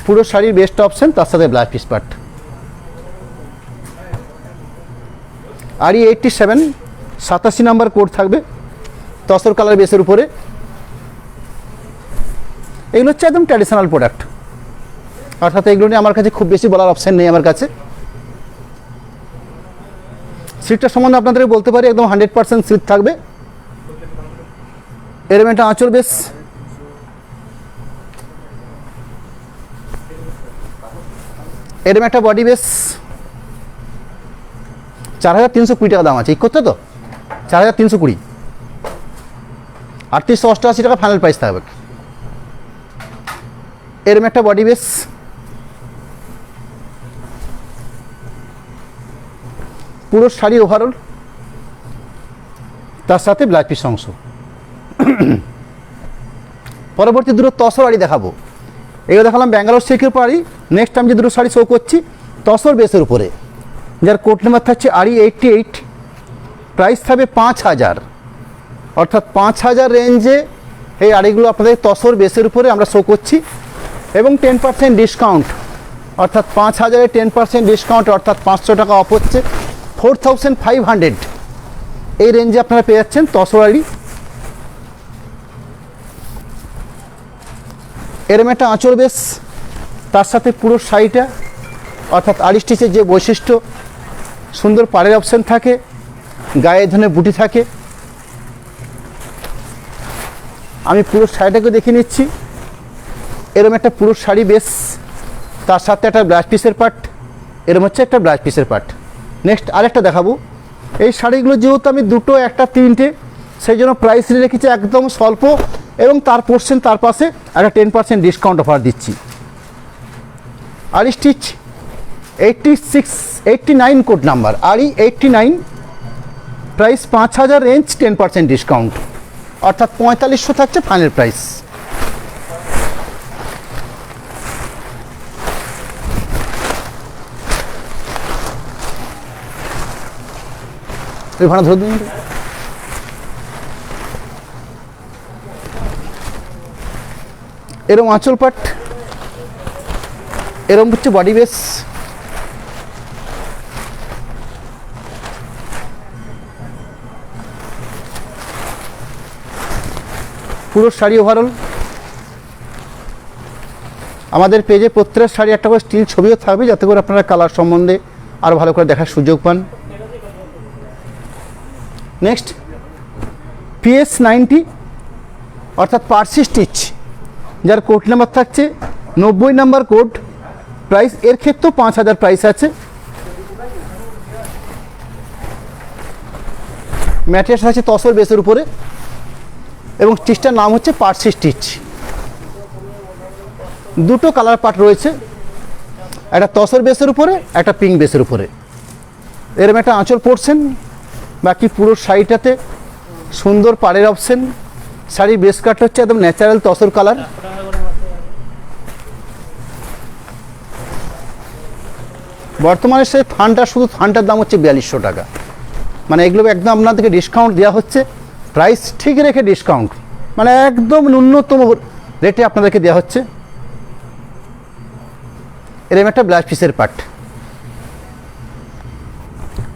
পুরো শাড়ির বেস্ট অপশন, তার সাথে ব্লাউজ পিস পার্ট। আরি 87, 87 নাম্বার কোড থাকবে তসর কালার বেসের উপরে। এগুলো হচ্ছে একদম ট্র্যাডিশনাল প্রোডাক্ট, অর্থাৎ এগুলো নিয়ে আমার কাছে খুব বেশি বলার অপশন নেই আমার কাছে। সিটটা সম্বন্ধে আপনাদের বলতে পারি একদম 100% সিট থাকবে। এরম একটা আঁচল বেশ, এরম একটা বডি বেস। 4320 টাকা দাম আছে, ঠিক করতে তো 4320, 3888 টাকা ফাইনাল প্রাইস থাকবে। এরম একটা বডি বেস, পুরো শাড়ি ওভারঅল, তার সাথে ব্লাউজ পিস অংশ। পরবর্তী দুটো তসর আড়ি দেখাবো। এগুলো দেখালাম ব্যাঙ্গালোর সিল্কের পাড়ি। নেক্সট আমি যে দুটো শাড়ি শো করছি তসর বেসের উপরে, যার কোড নাম্বার থাকছে আরি 88, প্রাইস থাকবে 5000, অর্থাৎ 5000 রেঞ্জে এই আড়িগুলো আপনাদের তসর বেসের উপরে আমরা শো করছি, এবং 10% ডিসকাউন্ট, অর্থাৎ 5000-এ 10% ডিসকাউন্ট, অর্থাৎ 500 টাকা অফ হচ্ছে। 4500 এই রেঞ্জে আপনারা পেয়ে যাচ্ছেন তসর আড়ি। এরম একটা আঁচল বেস, তার সাথে পুরো শাড়িটা, অর্থাৎ আরি স্টিচের যে বৈশিষ্ট্য, সুন্দর পাড়ের অপশন থাকে, গায়ে ধরনের বুটি থাকে। আমি পুরো শাড়িটাকে দেখে নিচ্ছি। এরম একটা পুরো শাড়ি বেস, তার সাথে একটা ব্লাউজ পিসের পার্ট, এরম হচ্ছে একটা ব্লাউজ পিসের পার্ট। নেক্সট আরেকটা দেখাবো। এই শাড়িগুলো যেহেতু আমি দুটো একটা তিনটে, সেই জন্য প্রাইস রেখেছি একদম স্বল্প, এবং তার পোর্শন তার পাশে একটা 10% ডিসকাউন্ট অফার দিচ্ছি। আরি স্টিচ 89 কোড নাম্বার, আরি 89, প্রাইস 5000 রেঞ্জ, 10% ডিসকাউন্ট, অর্থাৎ 4500 থাকছে ফাইনাল প্রাইস। ভাড়া ধরে দিন। এরম আঁচল পাট, এরম হচ্ছে বডি বেস। পুরো শাড়ি ওভারঅল। আমাদের পেজে প্রত্যেক শাড়ি একটা করে স্টিল ছবিও থাকবে, যাতে করে আপনারা কালার সম্বন্ধে আরও ভালো করে দেখার সুযোগ পান। নেক্সট PS 90, অর্থাৎ পার্সি স্টিচ, যার কোড নাম্বার থাকছে 90 নাম্বার কোড। প্রাইস এর ক্ষেত্রেও 5000 প্রাইস আছে। ম্যাটেরিয়ালস আছে তসর বেসের উপরে, এবং স্টিচটার নাম হচ্ছে পার্সি স্টিচ। দুটো কালার পার্ট রয়েছে, একটা তসর বেসের উপরে, একটা পিঙ্ক বেসের উপরে। এরম একটা আঁচল পড়ছেন, বাকি পুরো শাড়িটাতে সুন্দর পাড়ের অপশন। শাড়ির বেস কাট হচ্ছে একদম ন্যাচারাল তসর কালার। বর্তমানে সেই থানটা, শুধু থানটার দাম হচ্ছে 4200 টাকা। মানে এগুলো একদম আপনাদেরকে ডিসকাউন্ট দেওয়া হচ্ছে, প্রাইস ঠিক রেখে ডিসকাউন্ট, মানে একদম ন্যূনতম রেটে আপনাদেরকে দেওয়া হচ্ছে। এরকম একটা ব্লাউজ পিসের part.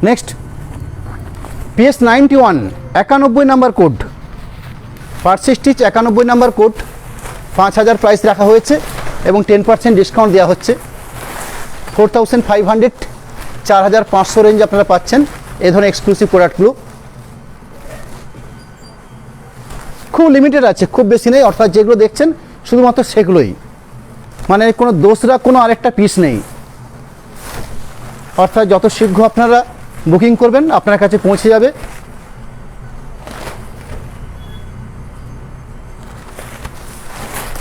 Next PS 91, 91 number code, Parsi stitch 91 number code, 5000 price রাখা হয়েছে, এবং 10% ডিসকাউন্ট দেওয়া হচ্ছে। 4500, 4500 রেঞ্জ আপনারা পাচ্ছেন এই ধরনের এক্সক্লুসিভ প্রোডাক্টগুলো। খুব লিমিটেড আছে, খুব বেশি নেই, অর্থাৎ যেগুলো দেখছেন শুধুমাত্র সেগুলোই, মানে কোনো দোসরা কোনো আরেকটা পিস নেই। অর্থাৎ যত শীঘ্র আপনারা বুকিং করবেন আপনার কাছে পৌঁছে যাবে।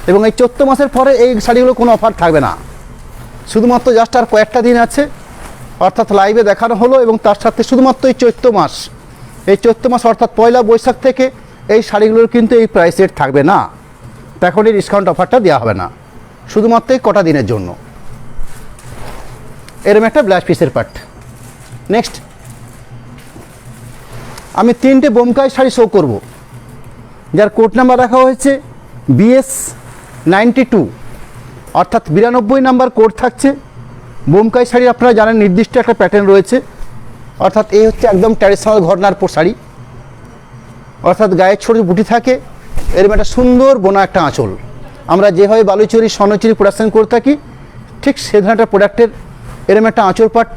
এবং এই 14 মাসের পরে এই শাড়িগুলো কোনো অফার থাকবে না, শুধুমাত্র জাস্ট আর কয়েকটা দিন আছে, অর্থাৎ লাইভে দেখানো হলো। এবং তার সাথে শুধুমাত্র এই 14 মাস, এই 14 মাস অর্থাৎ পয়লা বৈশাখ থেকে এই শাড়িগুলোর কিন্তু এই প্রাইস রেট থাকবে না, তখন এই ডিসকাউন্ট অফারটা দেওয়া হবে না, শুধুমাত্র এই কটা দিনের জন্য। এরকম একটা ব্লাউজ পিসের পার্ট। নেক্সট আমি 3টে বোমকাই শাড়ি শো করব, যার কোড নাম্বার রাখা হয়েছে BS92, অর্থাৎ 92 নাম্বার কোড থাকছে। বোমকাই শাড়ি আপনারা জানেন নির্দিষ্ট একটা প্যাটার্ন রয়েছে, অর্থাৎ এই হচ্ছে একদম ট্র্যাডিশনাল ঘটনার শাড়ি, অর্থাৎ গায়ে ছোট বুটি থাকে, এরকম একটা সুন্দর বোনা একটা আঁচল। আমরা যেভাবে বালুচুরি স্বর্ণচুরি প্রোডাকশন করে থাকি ঠিক সে ধরনের একটা প্রোডাক্টের এরকম একটা আঁচল পাট,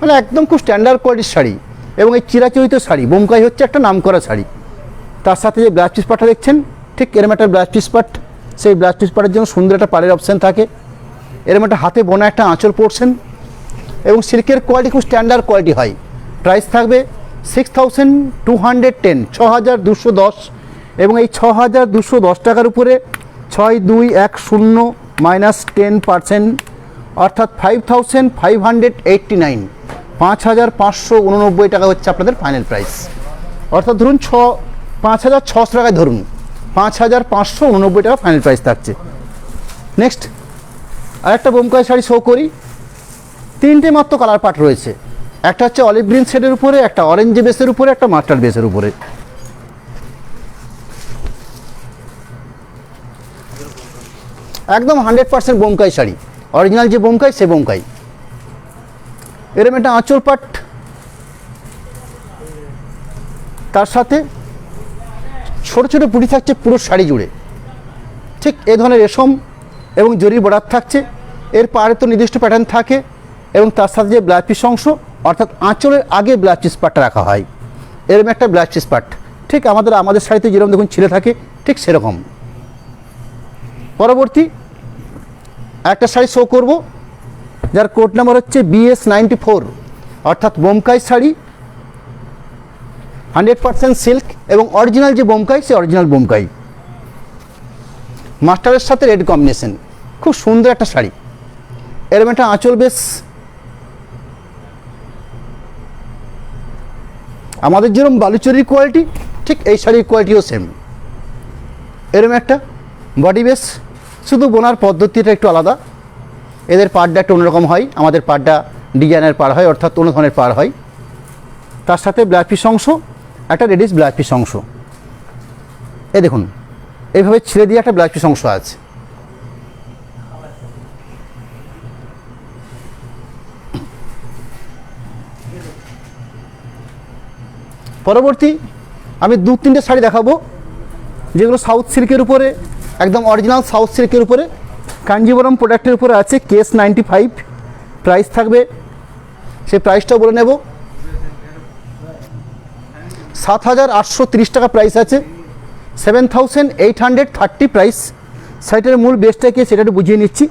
মানে একদম খুব স্ট্যান্ডার্ড কোয়ালিটির শাড়ি। এবং এই চিরাচরিত শাড়ি, বোমকাই হচ্ছে একটা নামকরা শাড়ি। তার সাথে যে ব্লাউজ পিস পাটটা দেখছেন ঠিক এরকম একটা ব্লাউজ পিস পাট, সেই ব্লাউজ পিস পাটের জন্য সুন্দর একটা পাড়ের অপশান থাকে, এরকম একটা হাতে বোনা একটা আঁচল পড়ছেন। এবং সিল্কের কোয়ালিটি খুব স্ট্যান্ডার্ড কোয়ালিটি হয়। প্রাইস থাকবে 6210, 6210। এবং এই 6210 টাকার উপরে 6210 মাইনাস 10%, অর্থাৎ 5589, 5589 টাকা হচ্ছে আপনাদের ফাইনাল প্রাইস। অর্থাৎ ধরুন 5600 টাকায় ধরুন 5589 টাকা ফাইনাল প্রাইস থাকছে। নেক্সট আরেকটা বোমকাই শাড়ি শো করি। 3টে মাত্র কালার পার্ট রয়েছে, একটা হচ্ছে অলিভ গ্রিন শেডের উপরে, একটা অরেঞ্জ বেসের উপরে, একটা মাস্টার্ড বেসের উপরে। একদম 100% বোমকাই শাড়ি, অরিজিনাল যে বোমকাই সে বোমকাই। এরকম একটা আঁচল পাট, তার সাথে ছোট ছোট পুঁটি থাকছে পুরো শাড়ি জুড়ে, ঠিক এ ধরনের রেশম এবং জরির বর্ডার থাকছে। এর পাড়ে তো নির্দিষ্ট প্যাটার্ন থাকে, এবং তার সাথে যে ব্লাউজ পিস অংশ, অর্থাৎ আঁচলের আগে ব্লাউজ পিস পাটটা রাখা হয়। এরকম একটা ব্লাউজ পিস পাট, ঠিক আমাদের শাড়িতে যেরকম দেখুন ছিঁড়ে থাকে ঠিক সেরকম। পরবর্তী একটা শাড়ি শো করব, যার কোড নাম্বার হচ্ছে BS94, অর্থাৎ বোমকাই শাড়ি, 100% সিল্ক এবং অরিজিনাল যে বোমকাই সে অরিজিনাল বোমকাই। মাস্টারের সাথে রেড কম্বিনেশন, খুব সুন্দর একটা শাড়ি। এরকম একটা আঁচল বেশ, আমাদের যেরকম বালুচরির কোয়ালিটি ঠিক এই শাড়ির কোয়ালিটিও সেম। এরকম একটা বডি বেস, শুধু বোনার পদ্ধতিটা একটু আলাদা। এদের পাড়টা একটু অন্যরকম হয়, আমাদের পাড়টা ডিজাইনের পাড় হয়, অর্থাৎ অন্য ধরনের পাড় হয়। তার সাথে ব্লাউজ পিস অংশ, একটা রেডিস ব্লাউজ পিস অংশ। এ দেখুন এইভাবে ছিঁড়ে দিয়ে একটা ব্লাউজ পিস অংশ আছে। পরবর্তী আমি 2-3টে শাড়ি দেখাবো, যেগুলো সাউথ সিল্কের উপরে, একদম অরিজিনাল সাউথ সিল্কের উপরে কাঞ্জিবরম প্রোডাক্টের উপরে আছে। কেস 95, প্রাইস থাকবে, সেই প্রাইসটাও বলে নেব, 7830 টাকা প্রাইস আছে, 7830 প্রাইস। শাড়িটার মূল বেসটা কি সেটা একটু বুঝিয়ে নিচ্ছি।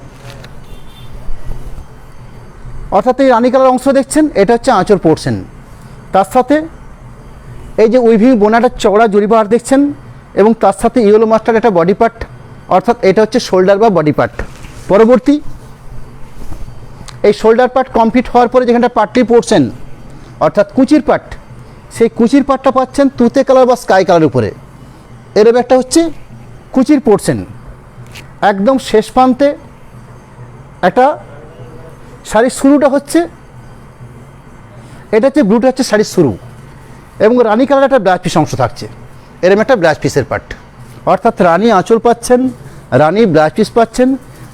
অর্থাৎ এই রানী কালার অংশ দেখছেন, এটা হচ্ছে আঁচল পোর্শন, তার সাথে এই যে উইভিং বোনাটা চওড়া জরিবার দেখছেন, এবং তার সাথে ইয়েলো মাস্টার একটা বডি পার্ট, অর্থাৎ এটা হচ্ছে শোল্ডার বা বডি পার্ট। পরবর্তী এই শোল্ডার পার্ট কমপ্লিট হওয়ার পরে যেখানটা পার্টলি পোর্শন, অর্থাৎ কুচির পার্ট, সেই কুচির পার্টটা পাচ্ছেন তুতে কালার বা স্কাই কালার উপরে। এরকম একটা হচ্ছে কুচির পোর্শন, একদম শেষ প্রান্তে একটা শাড়ির শুরুটা হচ্ছে, এটা হচ্ছে ব্লুটা হচ্ছে শাড়ির শুরু, এবং রানী কালার একটা ব্লাউজ পিস অংশ থাকছে। এরকম একটা ব্লাউজ পিসের পার্ট, অর্থাৎ রানী আঁচল পাচ্ছেন, রানী ব্লাউজ পিস পাচ্ছেন।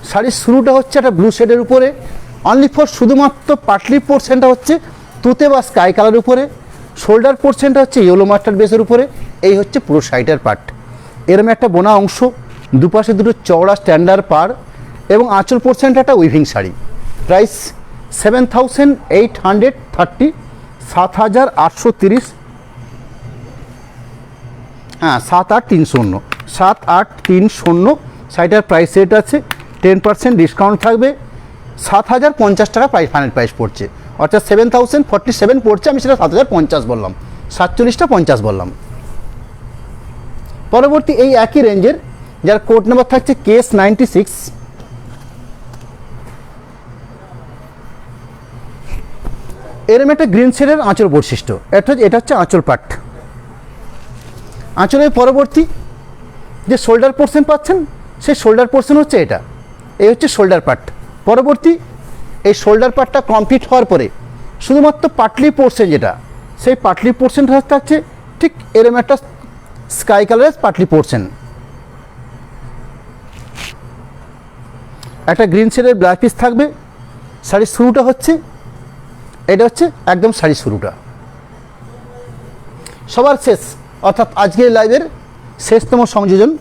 শাড়ির শুরুটা হচ্ছে একটা ব্লু শেডের উপরে, অনলি ফর শুধুমাত্র পাটলি পোর্শনটা হচ্ছে তুতে বা স্কাই কালার উপরে, শোল্ডার পোর্শনটা হচ্ছে ইয়েলো মাস্টার্ড বেসের উপরে। এই হচ্ছে পুরো শাড়িটার পার্ট। এরকম একটা বোনা অংশ, দুপাশে দুটো চওড়া স্ট্যান্ডার্ড পার, এবং আঁচল পোর্শনটা একটা উইভিং শাড়ি। প্রাইস 7830, 7830, হ্যাঁ 7830, 7830 শাড়িটার প্রাইস রেট আছে। 10% ডিসকাউন্ট থাকবে, 7050 টাকা প্রাইস ফাইনাল প্রাইস পড়ছে, অর্থাৎ 7047 পড়ছে। আমি সেটা 7050 বললাম, 47টা 50 বললাম। পরবর্তী এই একই রেঞ্জের যার কোড নাম্বার থাকছে কেস 96। এরম একটা গ্রিন শেডের আঁচল বৈশিষ্ট্য, এটা হচ্ছে আঁচল পাট। আঁচলের পরবর্তী যে শোল্ডার পোর্শন পাচ্ছেন, সেই শোল্ডার পোর্শন হচ্ছে এটা, এই হচ্ছে শোল্ডার পার্ট। পরবর্তী এই শোল্ডার পার্টটা কমপ্লিট হওয়ার পরে শুধুমাত্র পাটলি পোর্শন যেটা, সেই পাটলি পোর্শনটা থাকছে ঠিক এরম একটা স্কাই কালারের পাটলি পোর্শন। একটা গ্রিন শেডের ব্লাউজ পিস থাকবে। শাড়ির শুরুটা হচ্ছে, এটা হচ্ছে একদম শাড়ির শুরুটা। সবার শেষ অর্থাৎ আজকের লাইভের শেষতম সংযোজন,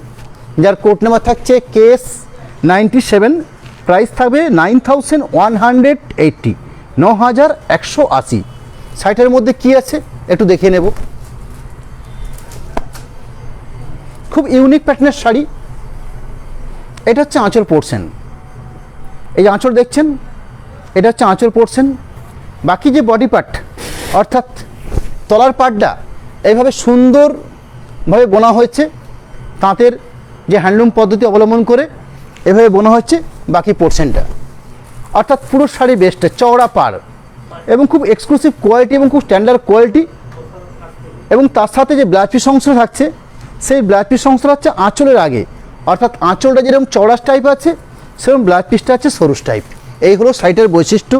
যার কোড নাম্বার থাকছে কেস 97, প্রাইস থাকবে 9180, 9180। শাড়িটার মধ্যে কি আছে একটু দেখে নেব। খুব ইউনিক প্যাটার্নের শাড়ি। এটা হচ্ছে আঁচল পোর্শন, এই যে আঁচল দেখছেন, এটা হচ্ছে আঁচল পোর্শন। বাকি যে বডি পার্ট অর্থাৎ তলার পার্টটা এইভাবে সুন্দরভাবে বোনা হয়েছে, তাঁতের যে হ্যান্ডলুম পদ্ধতি অবলম্বন করে এভাবে বোনা হচ্ছে বাকি পোর্শনটা। অর্থাৎ পুরো শাড়ি বেস্টে চওড়া পাড় এবং খুব এক্সক্লুসিভ কোয়ালিটি এবং খুব স্ট্যান্ডার্ড কোয়ালিটি। এবং তার সাথে যে ব্লাউজ পিস অংশ থাকছে, সেই ব্লাউজ পিস অংশটা হচ্ছে আঁচলের আগে, অর্থাৎ আঁচলটা যেরকম চওড়াস টাইপ আছে সেরকম ব্লাউজ পিসটা আছে সরুস টাইপ। এই হলো শাড়িটার বৈশিষ্ট্য।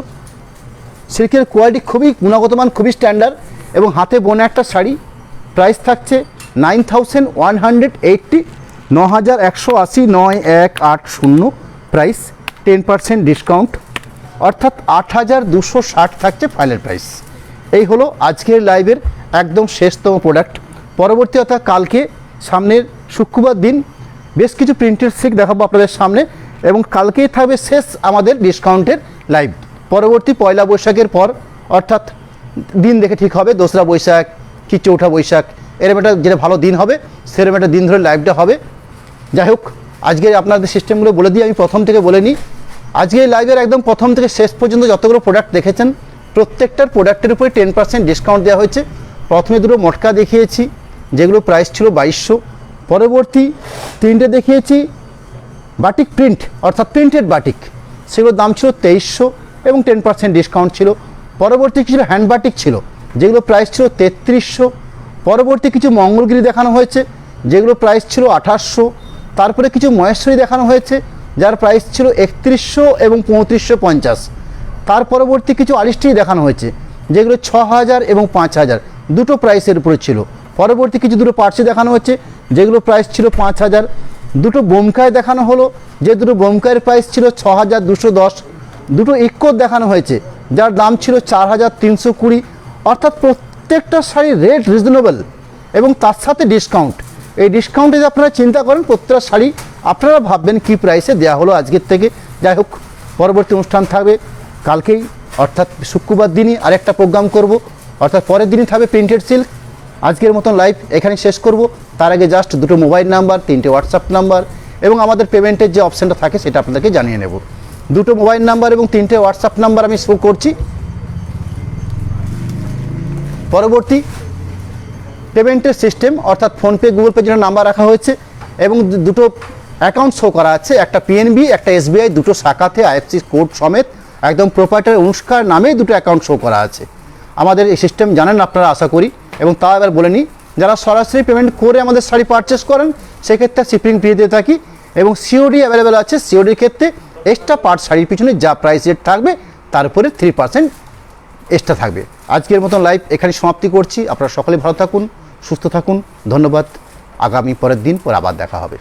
সিল্কের কোয়ালিটি খুবই গুণগত মান, খুবই স্ট্যান্ডার্ড এবং হাতে বোনা একটা শাড়ি। প্রাইস থাকছে 9180, 9180, 9180। প্রাইস 10% ডিসকাউন্ট, অর্থাৎ 8260 থাকছে ফাইনাল প্রাইস। এই হলো আজকের লাইভের একদম শেষতম প্রোডাক্ট। পরবর্তী অর্থাৎ কালকে সামনের শুক্রবার দিন বেশ কিছু প্রিন্টেড সিল্ক দেখাবো আপনাদের সামনে, এবং কালকেই থাকবে শেষ আমাদের ডিসকাউন্টের লাইভ। পরবর্তী পয়লা বৈশাখের পর অর্থাৎ দিন দেখে ঠিক হবে, 2রা বৈশাখ কি 4ঠা বৈশাখ, এরকম একটা যেটা ভালো দিন হবে সেরকম একটা দিন ধরে লাইভটা হবে। যাই হোক, আজকে আপনাদের সিস্টেমগুলো বলে দিই, আমি প্রথম থেকে বলে নিই। আজকে লাইভের একদম প্রথম থেকে শেষ পর্যন্ত যতগুলো প্রোডাক্ট দেখেছেন প্রত্যেকটার প্রোডাক্টের উপরে 10% ডিসকাউন্ট দেওয়া হয়েছে। প্রথমে দুটো মটকা দেখিয়েছি যেগুলো প্রাইস ছিল 2200। পরবর্তী 3টে দেখিয়েছি বাটিক প্রিন্ট অর্থাৎ প্রিন্টেড বাটিক, সেগুলোর দাম ছিল 2300 এবং 10% ডিসকাউন্ট ছিল। পরবর্তী কিছু হ্যান্ড বাটিক ছিল যেগুলো প্রাইস ছিল 3300। পরবর্তী কিছু মঙ্গলগিরি দেখানো হয়েছে যেগুলো প্রাইস ছিল 2800। তারপরে কিছু মহেশ্বরী দেখানো হয়েছে যার প্রাইস ছিল 3100 এবং 3550। তার পরবর্তী কিছু আলিস্ট্রি দেখানো হয়েছে যেগুলো 6000 এবং 5000, দুটো প্রাইসের উপরে ছিল। পরবর্তী কিছু দুটো পার্সি দেখানো হচ্ছে যেগুলো প্রাইস ছিল 5000। দুটো বোমকায় দেখানো হলো, যে দুটো বোমকায়ের প্রাইস ছিল 6210। দুটো ইক্কো দেখানো হয়েছে যার দাম ছিল 4320। অর্থাৎ প্রত্যেকটা শাড়ির রেট রিজনেবল এবং তার সাথে ডিসকাউন্ট। এই ডিসকাউন্টে যদি আপনারা চিন্তা করেন প্রত্যেকটা শাড়ি আপনারা ভাববেন কী প্রাইসে দেওয়া হলো আজকের থেকে। যাই হোক, পরবর্তী অনুষ্ঠান থাকবে কালকেই অর্থাৎ শুক্রবার দিনই আরেকটা প্রোগ্রাম করব, অর্থাৎ পরের দিনই থাকবে প্রিন্টেড সিল্ক। আজকের মতন লাইভ এখানে শেষ করব। তার আগে জাস্ট দুটো মোবাইল নাম্বার, 3টে হোয়াটসঅ্যাপ নাম্বার এবং আমাদের পেমেন্টের যে অপশানটা থাকে সেটা আপনাদেরকে জানিয়ে নেব। দুটো মোবাইল নাম্বার এবং 3টে হোয়াটসঅ্যাপ নাম্বার আমি শো করছি। পরবর্তী পেমেন্টের সিস্টেম অর্থাৎ ফোনপে, গুগল পে যেটা নাম্বার রাখা হয়েছে এবং দুটো অ্যাকাউন্ট শো করা আছে, একটা পিএনবি একটা এসবিআই, দুটো শাখাতে আইএফসি কোড সমেত একদম প্রোপাইটার অনুষ্কার নামে দুটো অ্যাকাউন্ট শো করা আছে। আমাদের এই সিস্টেম জানেন আপনারা আশা করি। এবং তা এবার বলে নিই, যারা সরাসরি পেমেন্ট করে আমাদের শাড়ি পারচেস করেন সেক্ষেত্রে শিপিং ফ্রি দিয়ে থাকি এবং সিওডি অ্যাভেলেবেল আছে। সিওডির ক্ষেত্রে এক্সট্রা পার শাড়ির পিছনে যা প্রাইস রেট থাকবে তার উপরে 3% এক্সট্রা থাকবে। আজকের মতন লাইভ এখানে সমাপ্তি করছি। আপনারা সকলে ভালো থাকুন, সুস্থ থাকুন। ধন্যবাদ। আগামী পরের দিন পর আবার দেখা হবে।